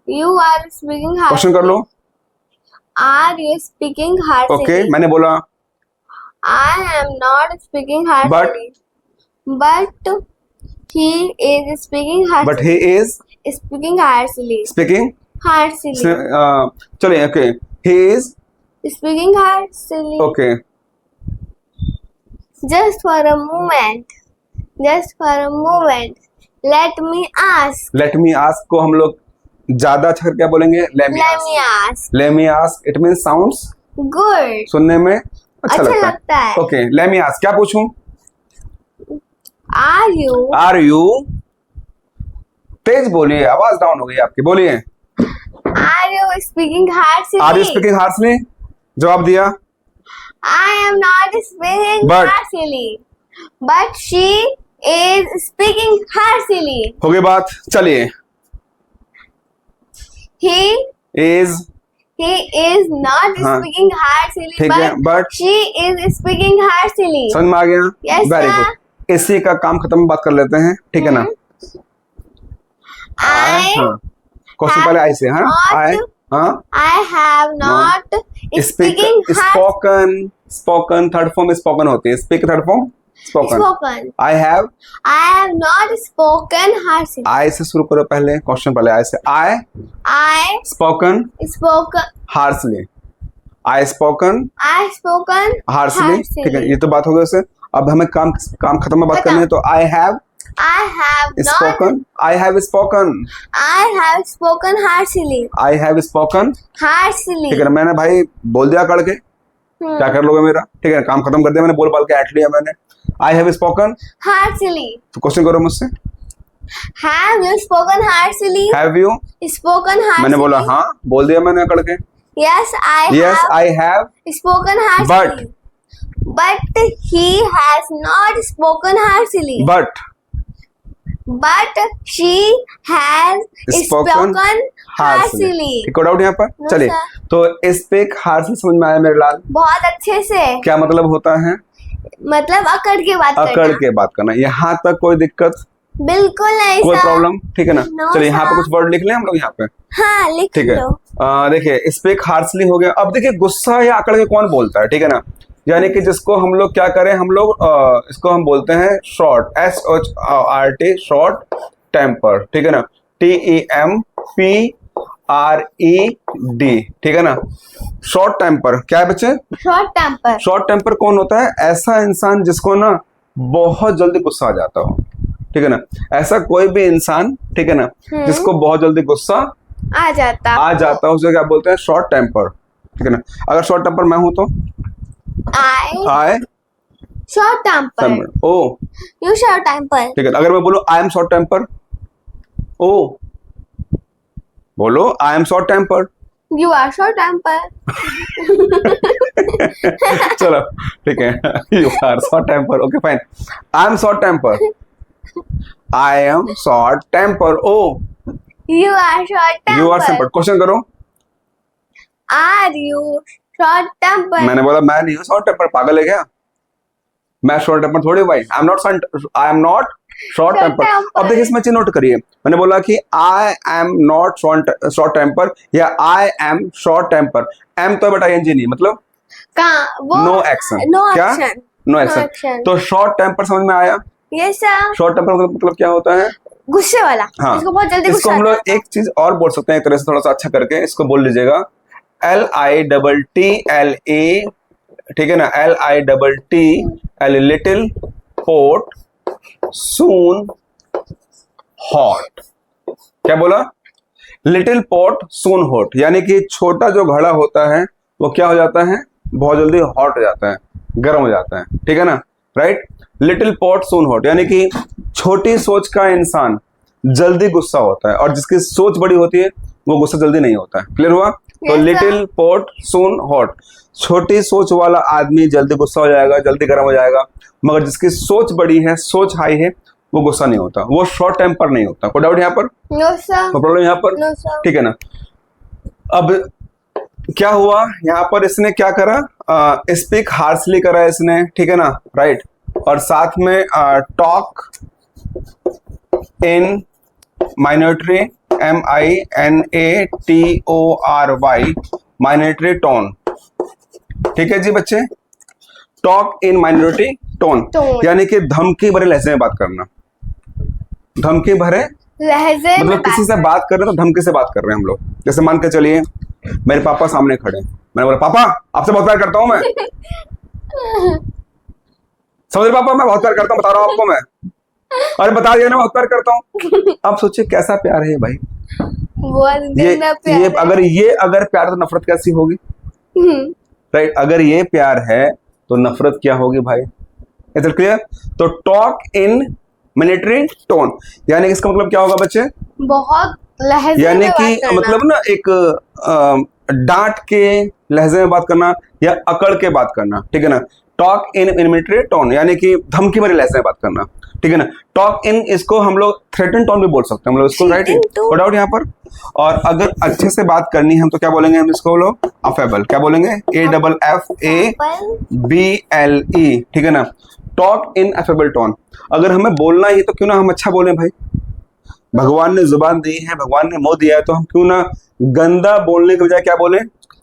You are speaking harshly. Question कर लो। Are you speaking harshly? Okay, मैंने बोला I am not speaking harshly. But he is speaking harshly. But he is Speaking harshly. Speaking. Harshly. चलिए, okay, he is Speaking harshly. Okay. Just for a moment. Just for a moment. Let me ask. Let me ask को हम लोग ज्यादा अच्छा क्या बोलेंगे? Let me Let me ask. Let me ask, it mean sounds, Good. सुनने में अच्छा लगता है। ओके, लेट मी आस्क, क्या पूछूं? Are you? आर यू, तेज बोलिए, आवाज डाउन हो गई आपकी, बोलिए। Are you speaking harshly? Are you speaking harshly? जवाब दिया। I am not speaking But- harshly. But she is speaking harshly. हो गई बात, चलिए। He इज, is not हाँ। speaking harshly. ठीक है, but- she is speaking harshly. समझ में आ गया? Yes, very sir. गुड। इसी का काम खत्म, बात कर लेते हैं, ठीक है ना। I हाँ, क्वेश्चन पहले आई से, हाँ, not- आई, हाँ, I have not speaking spoken, spoken third form spoken होती है, speak third form spoken. spoken. I have, I have not spoken harshly. आई से शुरू करो पहले, क्वेश्चन पहले आई से। आई I spoken spoken. Harshly, I spoken I spoken harshly, ठीक है, ये तो बात हो गई उससे। अब हमें काम काम खत्म में बात करनी है, तो I have I have not. Spoken, I have spoken, I have spoken harshly. I have spoken, Harshly. ठीक है ना। मैंने भाई बोल दिया करके, क्या कर लोगे मेरा, ठीक है, काम खत्म कर दिया मैंने, बोल बाल के ऐट लिया मैंने। I have spoken, Harshly. तो क्वेश्चन करो मुझसे। Have you spoken harshly? Have you, Spoken harshly. मैंने बोला हाँ, बोल दिया मैंने अकड़ के। Yes, I yes have I have, spoken harshly. But he has not spoken harshly. But But she has Spoken spoken harshly, harshly. एक डाउट यहाँ पर? No, चलिए, sir. तो स्पीक हार्शली समझ में आया मेरे लाल? बहुत अच्छे से, क्या मतलब होता है? मतलब अकड़ के बात अकड़ करना। के बात करना, यहाँ तक कोई दिक्कत, बिल्कुल नहीं कोई सर। प्रॉब्लम, ठीक है ना। No, चलिए, यहाँ पे sir. कुछ वर्ड लिख लें हम लोग यहाँ पे, हाँ, लिख ठीक है। लो। देखिए, स्पीक हार्शली हो गया। अब देखिए, गुस्सा या अकड़ के कौन बोलता है, ठीक है ना। यानी कि जिसको हम लोग क्या करें, हम लोग इसको हम बोलते हैं शॉर्ट, SHORT, शॉर्ट टेम्पर, ठीक है ना। TEMPRED, ठीक है ना। शॉर्ट टेम्पर क्या है बच्चे? Short temper. शॉर्ट टेम्पर कौन होता है? ऐसा इंसान जिसको ना बहुत जल्दी गुस्सा आ जाता हो, ठीक है ना। ऐसा कोई भी इंसान, ठीक है ना, जिसको बहुत जल्दी गुस्सा आ जाता उसे क्या बोलते हैं? शॉर्ट टेम्पर, ठीक है ना। अगर शॉर्ट टेम्पर मैं हूं तो I short temper. Oh, you short temper. ठीक है। अगर मैं बोलूं I am short temper, oh, बोलो I am short temper. You are short temper. चलो, ठीक है, you are short temper, okay fine. I am short temper, I am short temper, oh, you are short temper. You are simple. Question करो। Are you short temper? मैंने बोला मैं नहीं हूँ short temper, पागल है क्या? मैं शॉर्ट टेम्पर थोड़ी भाई, I am not short temper. अब देखिए, इसमें चीज नोट करिए, मैंने बोला कि I am not short temper या I am short temper. Am तो बेटा एनजी नहीं, मतलब नो एक्शन। नो क्या? एक्शन। No action. तो शॉर्ट टेम्पर समझ में आया? Yes sir. शॉर्ट टेम्पर मतलब क्या होता है? गुस्से वाला। हाँ, इसको बहुत जल्दी इसको गुस्सा हम आ लोग जाता है। एक चीज और बोल सकते हैं, एक तरह से थोड़ा सा अच्छा करके इसको बोल लीजिएगा, LITTLA, ठीक है ना। LITTL, लिटिल पोट सून हॉट। क्या बोला? लिटिल पॉट सून हॉट, यानी कि छोटा जो घड़ा होता है वो क्या हो जाता है? बहुत जल्दी हॉट हो जाता है, गर्म हो जाता है, ठीक है ना, राइट। लिटिल पॉट सून हॉट, यानी कि छोटी सोच का इंसान जल्दी गुस्सा होता है और जिसकी सोच बड़ी होती है वो गुस्सा जल्दी नहीं होता है। क्लियर हुआ? तो Yes, sir. लिटिल पॉट सून हॉट, छोटी सोच वाला आदमी जल्दी गुस्सा हो जाएगा, जल्दी गर्म हो जाएगा, मगर जिसकी सोच बड़ी है, सोच हाई है, वो गुस्सा नहीं होता, वो शॉर्ट टेम्पर नहीं होता। कोई डाउट यहाँ पर? नो सर, कोई प्रॉब्लम यहाँ पर? No sir. ठीक है ना। अब क्या हुआ यहाँ पर, इसने क्या करा, स्पीक हार्शली करा इसने, ठीक है ना, राइट। और साथ में talk in minority, MINATORY, minority tone. ठीक है जी बच्चे, talk in minority tone, Tone. यानी कि धमकी भरे लहजे में बात करना। धमकी भरे लहजे में मतलब किसी से बात कर रहे हैं तो धमकी से बात कर रहे हैं हम लोग। जैसे मान के चलिए मेरे पापा सामने खड़े हैं, मैंने बोला पापा आपसे बहुत प्यार करता हूं मैं, समझ रहे पापा, मैं बहुत प्यार करता हूं, बता रहा हूं आपको मैं, अरे बता दिया ना बहुत प्यार करता हूं। अब सोचिए कैसा प्यार है ये भाई, बहुत ये गंदा प्यार ये है। अगर प्यार तो नफरत कैसी होगी, हम्म, राइट। अगर ये प्यार है तो नफरत क्या होगी भाई, इज इट क्लियर? तो टॉक इन मिलिट्री टोन, यानी इसका मतलब क्या होगा बच्चे, बहुत लहजे यानी में कि बात करना। मतलब ना एक डांट के लहजे में बात करना या अकड़ के बात करना, ठीक है ना। टॉक इन मिलिट्री टोन यानी कि धमकी भरे लहजे में बात करना, ठीक है ना। टॉक इन, इसको हम लोग थ्रेटन टोन भी बोल सकते हैं हम लोग इसको, right. Threaten tone. No doubt यहाँ पर। और अगर अच्छे से बात करनी है हम तो क्या बोलेंगे हम इसको लोग, अफेबल। क्या बोलेंगे? AFFABLE, ठीक है ना। Talk in affable tone. अगर हमें बोलना ही तो क्यों ना हम अच्छा बोले भाई, भगवान ने जुबान दी है, भगवान ने मुंह दिया है, तो हम क्यों ना गंदा बोलने के बजाय क्या बोले,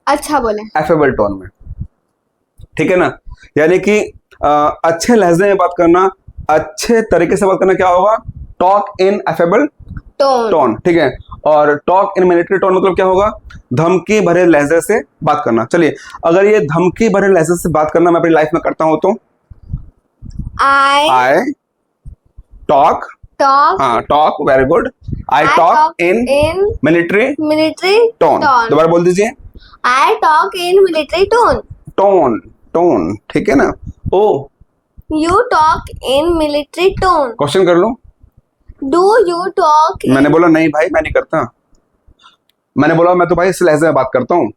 अच्छा बोले। एफेबल टोन में, ठीक है ना। यानी कि अच्छे लहजे में बात करना, अच्छे तरीके से बात करना क्या होगा, talk in affable tone. Tone, ठीक है। और टॉक इन मिलिट्री टोन मतलब क्या होगा, धमकी भरे लहजे से बात करना। चलिए अगर ये धमकी भरे लहजे से बात करना मैं अपनी लाइफ में करता हूं तो I आई टॉक, talk हाँ talk, very good. I I talk talk in in military military tone. tone. दोबारा बोल दीजिए, I talk in military tone. Tone, tone, ठीक है ना। ओ You talk in military tone. Question कर लूं? Do you talk in मैंने बोला नहीं भाई मैं नहीं करता, मैंने बोला मैं तो भाई इस लहजे में बात करता हूँ।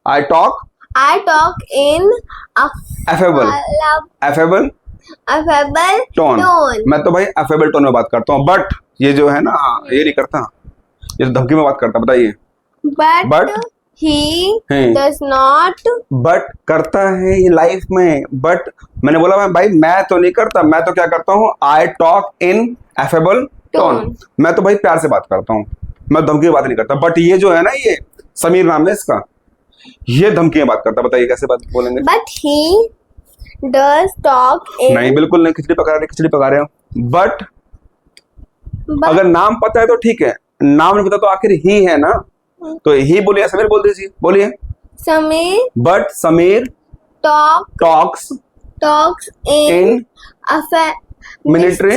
I talk in affable, affable affable tone, tone. मैं तो भाई एफेबल टोन में बात करता हूँ। बट ये जो है ना, ये नहीं करता, ये तो धमकी में बात करता। बताइए, But he Hmm. does not but करता है ये लाइफ में। बट मैंने बोला भाई मैं तो नहीं करता, मैं तो क्या करता हूँ, I talk in affable tone, Tone. मैं तो भाई प्यार से बात करता हूँ, मैं धमकी में बात नहीं करता। बट ये जो है ना, ये समीर नाम है इसका, ये धमकी में बात करता। बताइए कैसे बात बोलेंगे? but he does talk in नहीं बिल्कुल नहीं, खिचड़ी पका रहे, खिचड़ी पका रहे हो। बट but अगर नाम पता है तो ठीक है, नाम नहीं पता तो आखिर ही है ना, तो ही बोलिए, समीर बोल दीजिए, बोलिए। Samir but Sameer talks talks in in affa- military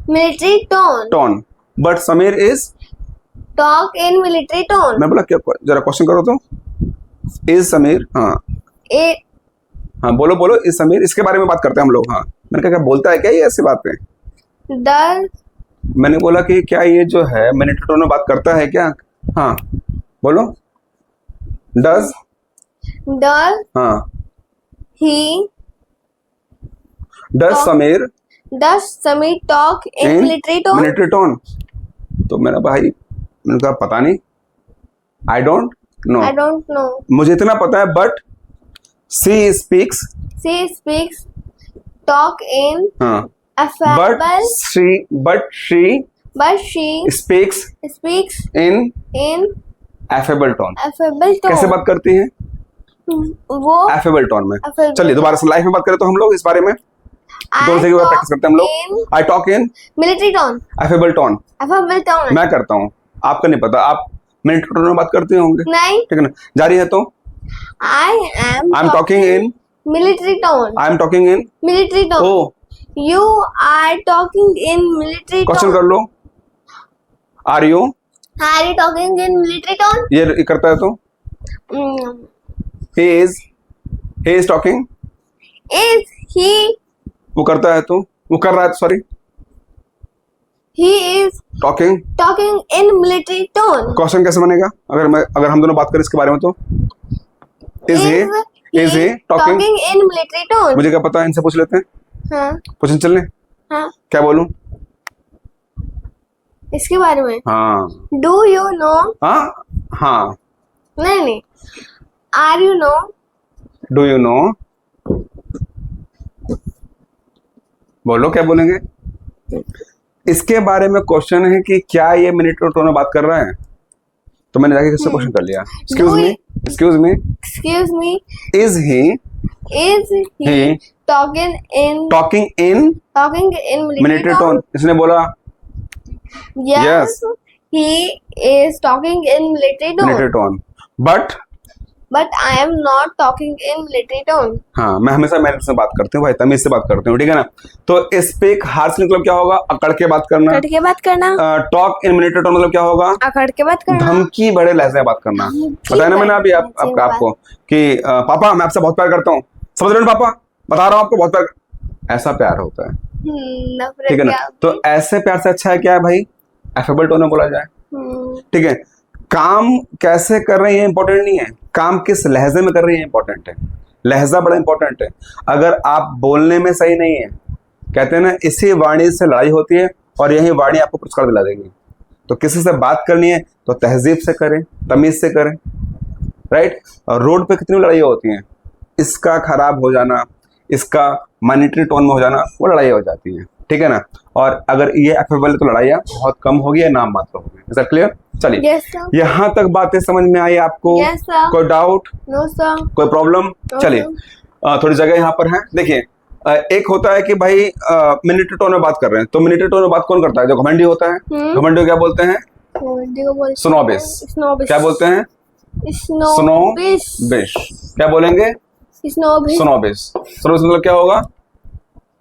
military tone. Tone, but Sameer is, Talk in military tone. मैं बोला क्या, जरा क्वेश्चन करो तो, इज समीर, हाँ It हाँ बोलो बोलो, इज समीर, इसके बारे में बात करते हैं हम लोग। हाँ मैंने कहा क्या बोलता है क्या ये ऐसी बातें, does मैंने बोला कि क्या ये जो है मिलिट्री टोन में बात करता है क्या। हाँ बोलो, डज, हाँ he does Talk. Samir does Samir talk in military tone? Military tone. तो मेरा भाई, मैंने कहा पता नहीं, I don't know, I don't know. मुझे इतना पता है, but she speaks, She speaks talk in हाँ affable बट she but she speaks speaks in in affable tone. affable tone. कैसे बात करती है? वो एफेबल टोन में। affable चलिए दोबारा से लाइफ में बात करें तो हम लोग इस बारे में दोनों से प्रैक्टिस करते हैं हम लोग। I talk in military tone. Affable tone, Affable tone. मैं करता हूँ, आपका नहीं पता, आप मिलिट्री टोन में बात करते होंगे, नहीं, ठीक है ना। जारी है तो, I am I am talking in, military tone. I am talking in, Military tone. Oh You are talking in military question tone. कर लो, are you, Are you talking in military tone? ये करता है तो, Mm, he is talking, Is he? वो करता है तो, वो कर रहा है, sorry, He is talking. talking in military tone. Question कैसे बनेगा अगर हम दोनों बात करें इसके बारे में तो? Is he talking? in military tone. मुझे क्या पता, इनसे पूछ लेते हैं, हाँ क्वेश्चन चलने, हाँ क्या बोलूं? इसके बारे में हाँ Do you know? हाँ हाँ, नहीं Are you know? Do you know, बोलो क्या बोलेंगे? इसके बारे में क्वेश्चन है कि क्या ये मिलिटरी टोन में बात कर रहा है, तो मैंने जाके किससे क्वेश्चन कर लिया, excuse me, Excuse me. Is he Is he He. talking in military military tone? Tone? इसने बोला Yes. He is talking in military tone. Military tone, But I am not talking in military tone. हाँ, मैं हमेशा manner से बात करती हूँ भाई, तमीज से बात करती हूँ, ठीक है ना? तो स्पीक हार्श मतलब क्या होगा? अकड़ के बात करना। अकड़ के बात करना। टॉक इन मिलिटरी टोन मतलब क्या होगा? अकड़ के बात करना। धमकी बड़े लहजे में बात करना। बताया ना मैंने अभी आपको कि पापा मैं आपसे बहुत प्यार करता हूँ, समझ रहे हो पापा, बता रहा हूँ आपको बहुत प्यार, ऐसा प्यार होता है, ठीक है ना? तो ऐसे प्यार से अच्छा है क्या है भाई, एफेबल टोन में बोला जाए, ठीक है? काम कैसे कर रहे हैं ये इंपॉर्टेंट नहीं है, काम किस लहजे में कर रही है इंपॉर्टेंट है, लहजा बड़ा इंपॉर्टेंट है। अगर आप बोलने में सही नहीं है, कहते हैं ना इसी वाणी से लड़ाई होती है और यही वाणी आपको पुरस्कार दिला देगी। तो किसी से बात करनी है तो तहजीब से करें, तमीज से करें, राइट? और रोड पे कितनी लड़ाई होती हैं, इसका खराब हो जाना, इसका मॉनिटरी टोन में हो जाना, वो लड़ाई हो जाती है, ठीक है ना? और अगर ये एफेबल है तो लड़ाइयाँ बहुत कम होगी या नाम मात्र होगी। Is that clear? चलिए, Yes, sir. यहाँ तक बातें समझ में आई आपको? Yes, sir. कोई डाउट, No sir. कोई प्रॉब्लम? चलिए, थोड़ी जगह यहाँ पर है, देखिए। एक होता है कि भाई मिलिटरी टोन में बात कर रहे हैं, तो मिलिटरी टोन में बात कौन करता है? जो घमंडी होता है। घमंडी को क्या बोलते हैं? स्नोबिश। क्या बोलते हैं? स्नोबिश। क्या बोलेंगे? स्नोबिश। स्नोबिश मतलब क्या होगा?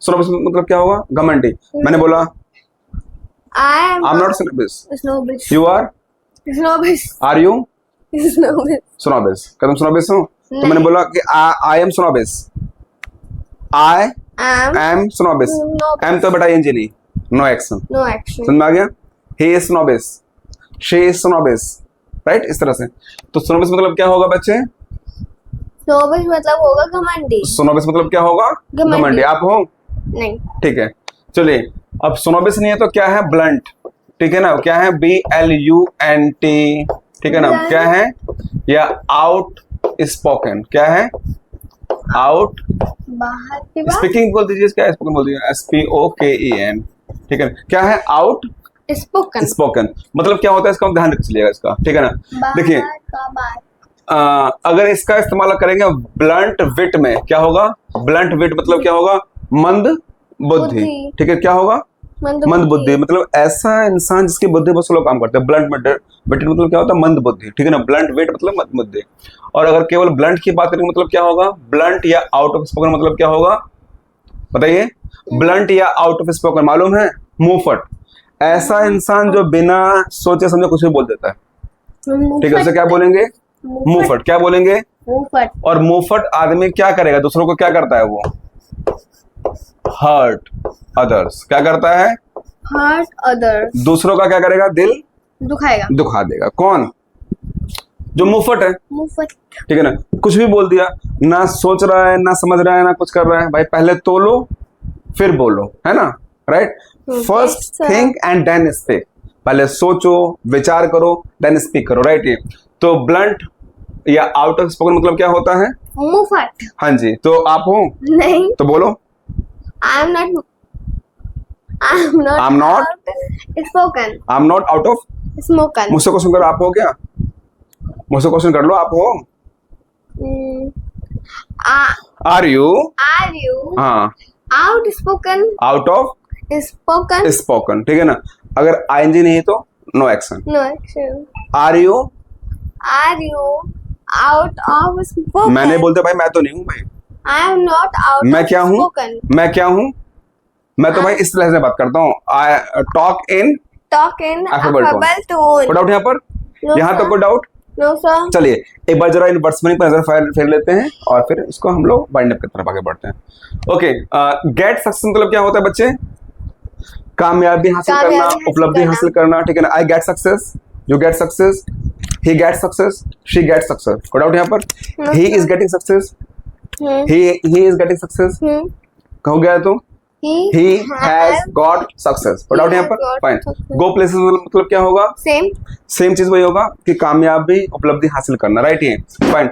स्नोबिश मतलब क्या होगा? घमंडी। मैंने बोला I am not snobbish, you are snobbish. Are you snobbish? Snobbish. क्या तुम स्नोबिश हो? तो मैंने बोला कि I am snobbish, I am snobbish. Am तो बेटा एनजी नहीं, नो एक्शन, समझ में आ गया? He is snobbish, she is snobbish, right? इस तरह से। तो स्नोबिश मतलब क्या होगा बच्चे? स्नोबिश मतलब होगा घमंडी। स्नोबिश मतलब क्या होगा? घमंडी। आप हो? नहीं। ठीक है, चलिए। अब स्नोबिश नहीं है तो क्या है? ब्लंट, ठीक है ना? क्या है? BLUNT, ठीक है ना? क्या है? या आउट स्पोकन। क्या है? आउट बाहर की बात। स्पीकिंग बोल दीजिए, क्या स्पोकन बोल दीजिए? SPOKEN, ठीक है? क्या है? आउट स्पोकन मतलब क्या होता है? इसका ध्यान रख चलिएगा इसका, ठीक है ना? देखिए, अगर इसका इस्तेमाल करेंगे ब्लंट विट में, क्या होगा? ब्लंट विट मतलब क्या होगा? मंद बुद्धि, ठीक है? क्या होगा? मंद बुद्धि मतलब ऐसा इंसान जिसकी बुद्धि पर स्लो काम करते हैं। ब्लंट विट मतलब क्या होता है? मंद बुद्धि, ठीक है ना? ब्लंट विट मतलब मंद बुद्धि। और अगर केवल ब्लंट की बात करेंगे मतलब क्या होगा? ब्लंट या आउट ऑफ स्पोकन मतलब क्या होगा? बताइए। ब्लंट या आउट ऑफ स्पोकन मालूम है? मुंहफट। ऐसा इंसान जो बिना सोचे समझे कुछ भी बोल देता है, ठीक है? उसे क्या बोलेंगे? मुंहफट। क्या बोलेंगे? मुंहफट। और मुंहफट आदमी क्या करेगा? दूसरों को क्या करता है वो? Hurt others. क्या करता है? Hurt others. दूसरों का क्या करेगा? दिल दुखाएगा, दुखा देगा। कौन? जो मुंहफट है, मुंहफट, ठीक है ना? कुछ भी बोल दिया, ना सोच रहा है, ना समझ रहा है, ना कुछ कर रहा है। भाई पहले तोलो फिर बोलो, है ना? Right? First think and then speak. पहले सोचो, विचार करो, देन स्पीक करो, राइट? ये तो ब्लंट या आउट ऑफ स्पोकन मतलब क्या होता है? मुंहफट। हाँ जी। तो आप हो? नहीं। तो बोलो। I'm not spoken. I'm not out of Spoken. मुझसे क्वेश्चन करो, आप हो क्या? मुझसे क्वेश्चन कर लो, आप हो? Are you? हाँ, outspoken? out of spoken, ठीक है ना? अगर ING नहीं तो no action. No action. Are you out of spoken? मैंने बोलते भाई मैं तो नहीं हूँ भाई। I am not out मैं of क्या हूँ? spoken. मैं क्या हूँ? मैं तो भाई इस तरह से बात करता हूँ। I talk in Talk in affable tone. affable tone. कोई डाउट यहाँ पर? No, यहाँ sir. तक कोई डाउट? No, sir. चलिए एक बार जरा इन वर्ड्स मीनिंग पर नजर फेर लेते हैं और फिर इसको हम लोग बाइंड अप की तरफ आगे बढ़ते हैं। ओके, गेट सक्सेस मतलब क्या होता है बच्चे? कामयाबी हासिल कामयाबी करना, हासिल उपलब्धि करना। हासिल करना, ठीक है ना। I get success, you get success, he get success, she get success. कोई डाउट यहाँ पर? No, he sir. Is getting success, Hmm. He is getting success, Hmm. हो गया तो He he has got success. कोई डाउट यहाँ पर? has got fine. success. Go places मतलब क्या होगा? Same. सेम चीज वही होगा कि कामयाबी उपलब्धि हासिल करना, राइट? ये फाइन।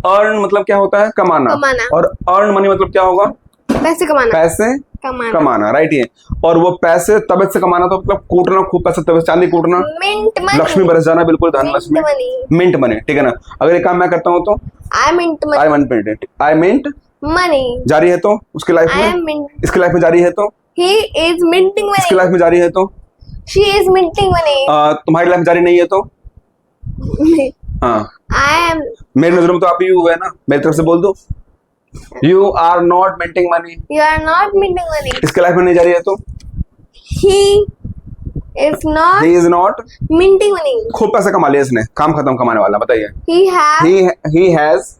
अर्न मतलब क्या होता है? कमाना। कमाना। और अर्न मनी मतलब क्या होगा? पैसे कमाना। पैसे कमाना। कमाना, राइट? ये और वो पैसे तबीयत से कमाना तो मतलब कूटना, खूब पैसे तबीयत, चांदी कूटना, Mint money. लक्ष्मी बरस जाना, बिल्कुल धन Mint Lakshmi, money. Mint money, ठीक है ना। अगर ये काम मैं करता हूँ तो I mint money. I mint Money. जारी है तो उसकी लाइफ I am में, mint. इसकी लाइफ में जारी है तो, He is minting इसकी money. लाइफ में जारी है तो, She is minting money. तुम्हारी लाइफ में जारी नहीं है तो, हाँ I am. मेरी नजरों में तो आप ही हुए ना, मेरी तरफ से बोल दो, you are not minting money. You are not minting money. इसके लाइफ में नहीं जारी है तो, He is not he is not, minting money. खूब पैसा कमा लिया इसने, काम खत्म कमाने वाला, बताइए। He has. He has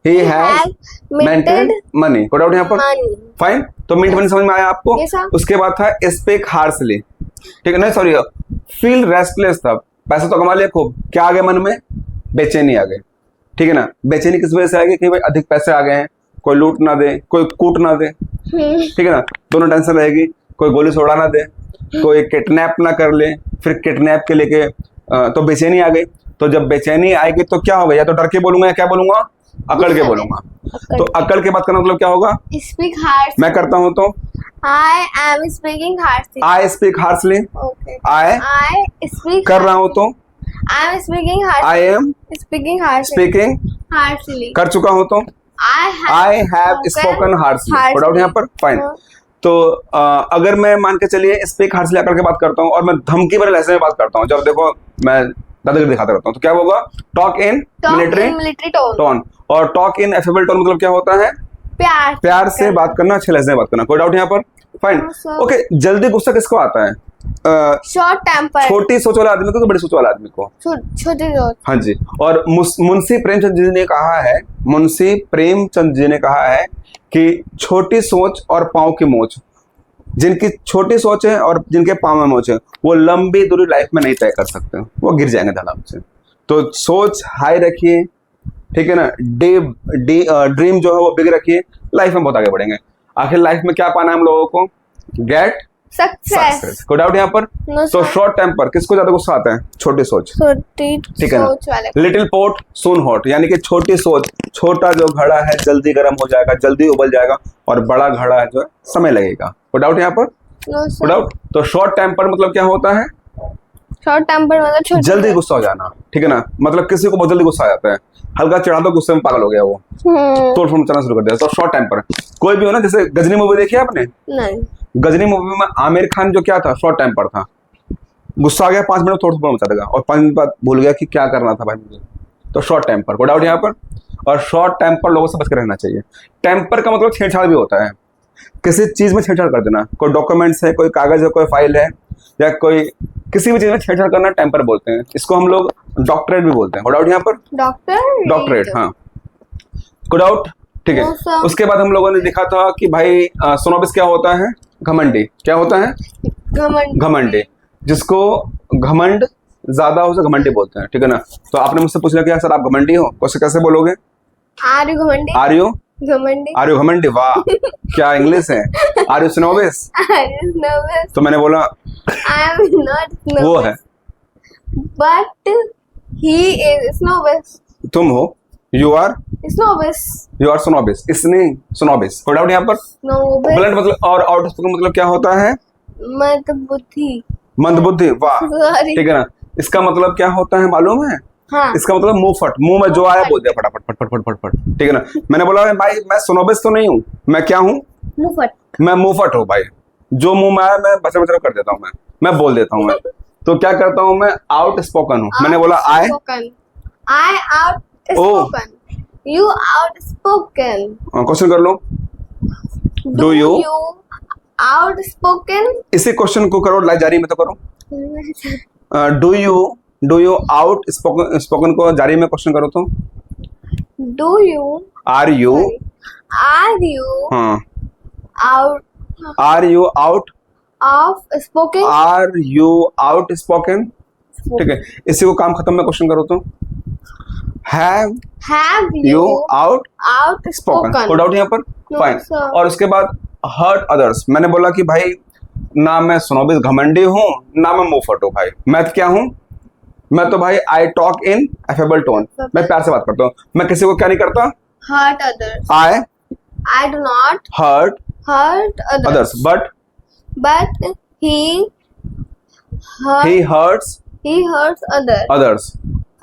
he has minted money. कोई डाउट यहाँ पर? money. फाइन। तो मिंट मनी समझ में आया आपको? Yes, sir. उसके बाद था स्पीक हार्शली, ठीक है ना, सॉरी, फील रेस्टलेस था। पैसा तो कमा लिया खूब, क्या आ गया मन में? बेचैनी आ गई, ठीक है ना। बेचैनी किस वजह से आ गई? कि भाई अधिक पैसे आ गए हैं, कोई लूट ना दे, कोई कूट ना दे, ठीक है ना, दोनों टेंशन रहेगी। कोई गोली से उड़ा ना दे, कोई किडनैप ना कर ले, फिर किडनैप के लेके तो बेचैनी आ गई। तो जब बेचैनी आएगी तो क्या होगा? या तो डर के बोलूंगा या क्या बोलूंगा? अकड़ के बोलूंगा। तो अकड़ के बात करना मतलब क्या होगा? Speak harshly. मैं करता हूं तो I am speaking harshly. I speak harshly, Okay. I I speak. कर रहा हूं तो I am speaking harshly. I am Speaking harshly. Speaking, Harshly. कर चुका हूं तो आई हैव स्पोकन हार्शली। कोई डाउट यहाँ पर? फाइन। तो अगर मैं मान के चलिए स्पीक हार्शली आकर के बात करता हूँ और मैं धमकी भरे लहजे में बात करता हूँ, जब देखो मैं दादागिरी दिखाता रहता हूँ, तो क्या होगा? Talk in Talk military in military tone. Tone. और टॉक इन एफेबल टोन मतलब क्या होता है? प्यार. प्यार से बात करना, अच्छे लहजे में बात करना। कोई डाउट यहाँ पर? फाइन। हाँ, sir. ओके, जल्दी गुस्सा किसको आता है? Short temper. छोटी सोच वाले आदमी को कि बड़ी सोच वाले आदमी को? छोटी सोच. हाँ जी। और मुंशी प्रेमचंद जी ने कहा है, मुंशी प्रेमचंद जी ने कहा है कि छोटी सोच और पाँव की मोच, जिनकी छोटी सोच है और जिनके पाँव में मोच है, वो लंबी दूरी लाइफ में नहीं तय कर सकते, वो गिर जाएंगे धड़ाम से। तो सोच हाई रखिए, ठीक है ना। ड्रीम जो है वो बिग रखिए, लाइफ में बहुत आगे बढ़ेंगे। आखिर लाइफ में क्या पाना है हम लोगों को? Get Success. सक्सेस। कोई डाउट यहाँ पर? No, तो sir. शॉर्ट टेम्पर किसको ज्यादा गुस्सा आता है? छोटी सोच, छोटी ठीक है ना। सोच वाले. लिटिल पोट सून हॉट, यानी कि छोटी सोच, छोटा जो घड़ा है जल्दी गर्म हो जाएगा, जल्दी उबल जाएगा, और बड़ा घड़ा है जो है समय लगेगा। कोई डाउट यहाँ पर? No, कोई sir. डाउट? तो शॉर्ट टेम्पर मतलब क्या होता है? Short temper मतलब छोटी. जल्दी गुस्सा हो जाना, ठीक है ना। मतलब किसी को बहुत जल्दी गुस्सा आ जाता है, हल्का चढ़ा दो गुस्से में पागल हो गया वो, तोड़ फोड़ मचाना शुरू कर दिया। तो शॉर्ट टेम्पर कोई भी हो ना, जैसे गजनी मूवी देखी है आपने? नहीं. गजनी मूवी में आमिर खान जो क्या था? शॉर्ट टेम्पर था। गुस्सा आ गया 5 मिनट तोड़ फोड़ मचा देगा, और 5 मिनट बाद भूल गया कि क्या करना था भाई मुझे। तो शॉर्ट टेम्पर। कोई डाउट यहाँ पर? और शॉर्ट टेम्पर लोगों से बच के रहना चाहिए। टेम्पर का मतलब छेड़छाड़ भी होता है, किसी चीज में छेड़छाड़ कर देना। कोई डॉक्यूमेंट्स है, कोई कागज है, कोई फाइल है, या कोई किसी भी चीज में छेड़छाड़ करना टेम्पर बोलते हैं। इसको हम लोग डॉक्टरेट भी बोलते हैं। कोई डाउट यहाँ पर? डॉक्टरेट, हाँ। कोई डाउट? ठीक है। No, sir. उसके बाद हम लोगों ने देखा था कि भाई सोनोबिस क्या होता है? घमंडी। क्या होता है? घमंड. घमंडी। जिसको घमंड ज्यादा हो उसे घमंडी बोलते हैं, ठीक है ना। तो आपने मुझसे पूछ लिया कि सर आप घमंडी हो, तो कैसे बोलोगे? Are you घमंडी? आर यू घमंडी. आर यू घमंडी? वाह, क्या इंग्लिश है। Are you snobbish? Are you nervous? तो मैंने बोला I am not nervous. वो है, But he is nervous. तुम हो, यू आर Snobis. स्नोबिस, इसने स्नोबिस। कोई डाउट यहाँ पर? Snobis. ब्लंट मतलब और आउट ऑफ मतलब क्या होता है? मत बुद्धि. मंदबुद्धि। वाह, Sorry. ठीक है ना। इसका मतलब क्या होता है मालूम है? हाँ. इसका मतलब मुंह फट, मुंह में जो आया बोल दिया फटाफट, फट फट फट फट फट, ठीक है ना। मैंने बोला भाई मैं स्नोबिस तो नहीं हूँ, मैं क्या हूँ? मुफट. मैं मुंह फट हूँ भाई, जो मुंह में आया मैं बचर बचर कर देता हूँ, मैं बोल देता हूँ मैं। तो क्या करता हूँ मैं? आउट स्पोकन हूँ। मैंने बोला आई outspoken. You outspoken. क्वेश्चन कर लो। Do you outspoken? इसी क्वेश्चन को करो, लाइक जारी में तो करो। Do you do you outspoken spoken को जारी में क्वेश्चन करो तो Do you? Are you Are you हाँ out are you out of spoken? Are you outspoken ठीक है इसी को काम खत्म में क्वेश्चन करो तो have Have you you out out spoken spoken? Code out यहाँ पर No, फाइन sir. और उसके बाद हर्ट अदर्स मैंने बोला कि भाई ना मैं सुनोबिस घमंडी हूँ ना मैं मुंहफट हूँ भाई मैं तो क्या हूँ मैं तो भाई I talk in affable tone मैं प्यार से बात करता हूँ मैं किसी को क्या नहीं करता Hurt others. I I do not hurt hurt others. Others but But he he hurts hurts others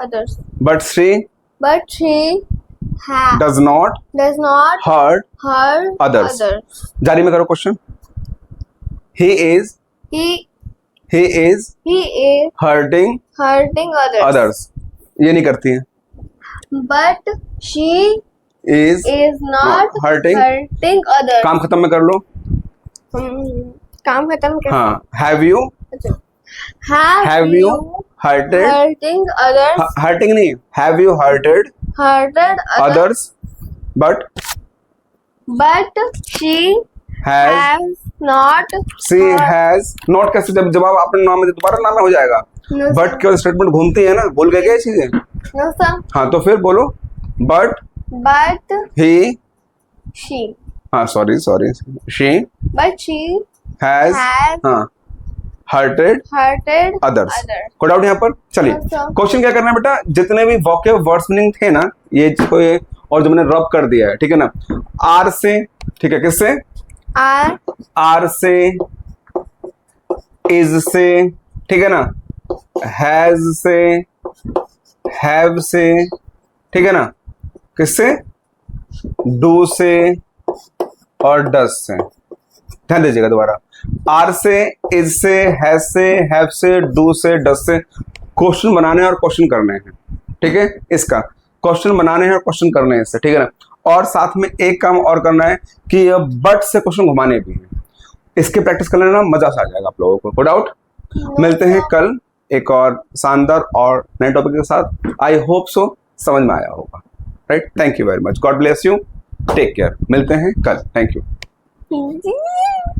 others. But she But she does not does not hurt hurt Others. others. जारी में करो question he is He is is hurting hurting others. Others ये नहीं करती है But she is is not hurting. others. काम खत्म में कर लो काम खत्म कर. हाँ have you Have you hurted hurting others? Hurting नहीं have you hurted Hurted others. Others but But she has has not. She has not कैसे जब जवाब आपने नाम में दोबारा नाम में हो जाएगा No, बट sir. केवल स्टेटमेंट घूमती है ना भूल गए क्या ये चीजें No, sir. हाँ तो फिर बोलो बट But ही she. हाँ sorry she But she has has हाँ hurted hurted others others. Code out यहाँ पर चलिए अच्छा। क्वेश्चन क्या करना है बेटा जितने भी वोकेब वर्ड्स मीनिंग थे ना ये कोई और जो मैंने रब कर दिया है ठीक है ना आर से ठीक है किससे Are आर से इज से ठीक है ना हैज से हैव से ठीक है ना किससे डू से और डज से ध्यान दीजिएगा दोबारा आर से इज से हैज से हैव से डू से डज से क्वेश्चन बनाने और क्वेश्चन करने हैं ठीक है इसका क्वेश्चन बनाने हैं और क्वेश्चन करने हैं इससे ठीक है ना और साथ में एक काम और करना है कि बट से क्वेश्चन घुमाने भी हैं इसकी प्रैक्टिस कर लेना मजा सा आ जाएगा आप लोगों को नो डाउट मिलते हैं कल एक और शानदार और नए टॉपिक के साथ आई होप सो समझ में आया होगा right thank you very much God bless you take care मिलते हैं कल थैंक यू you.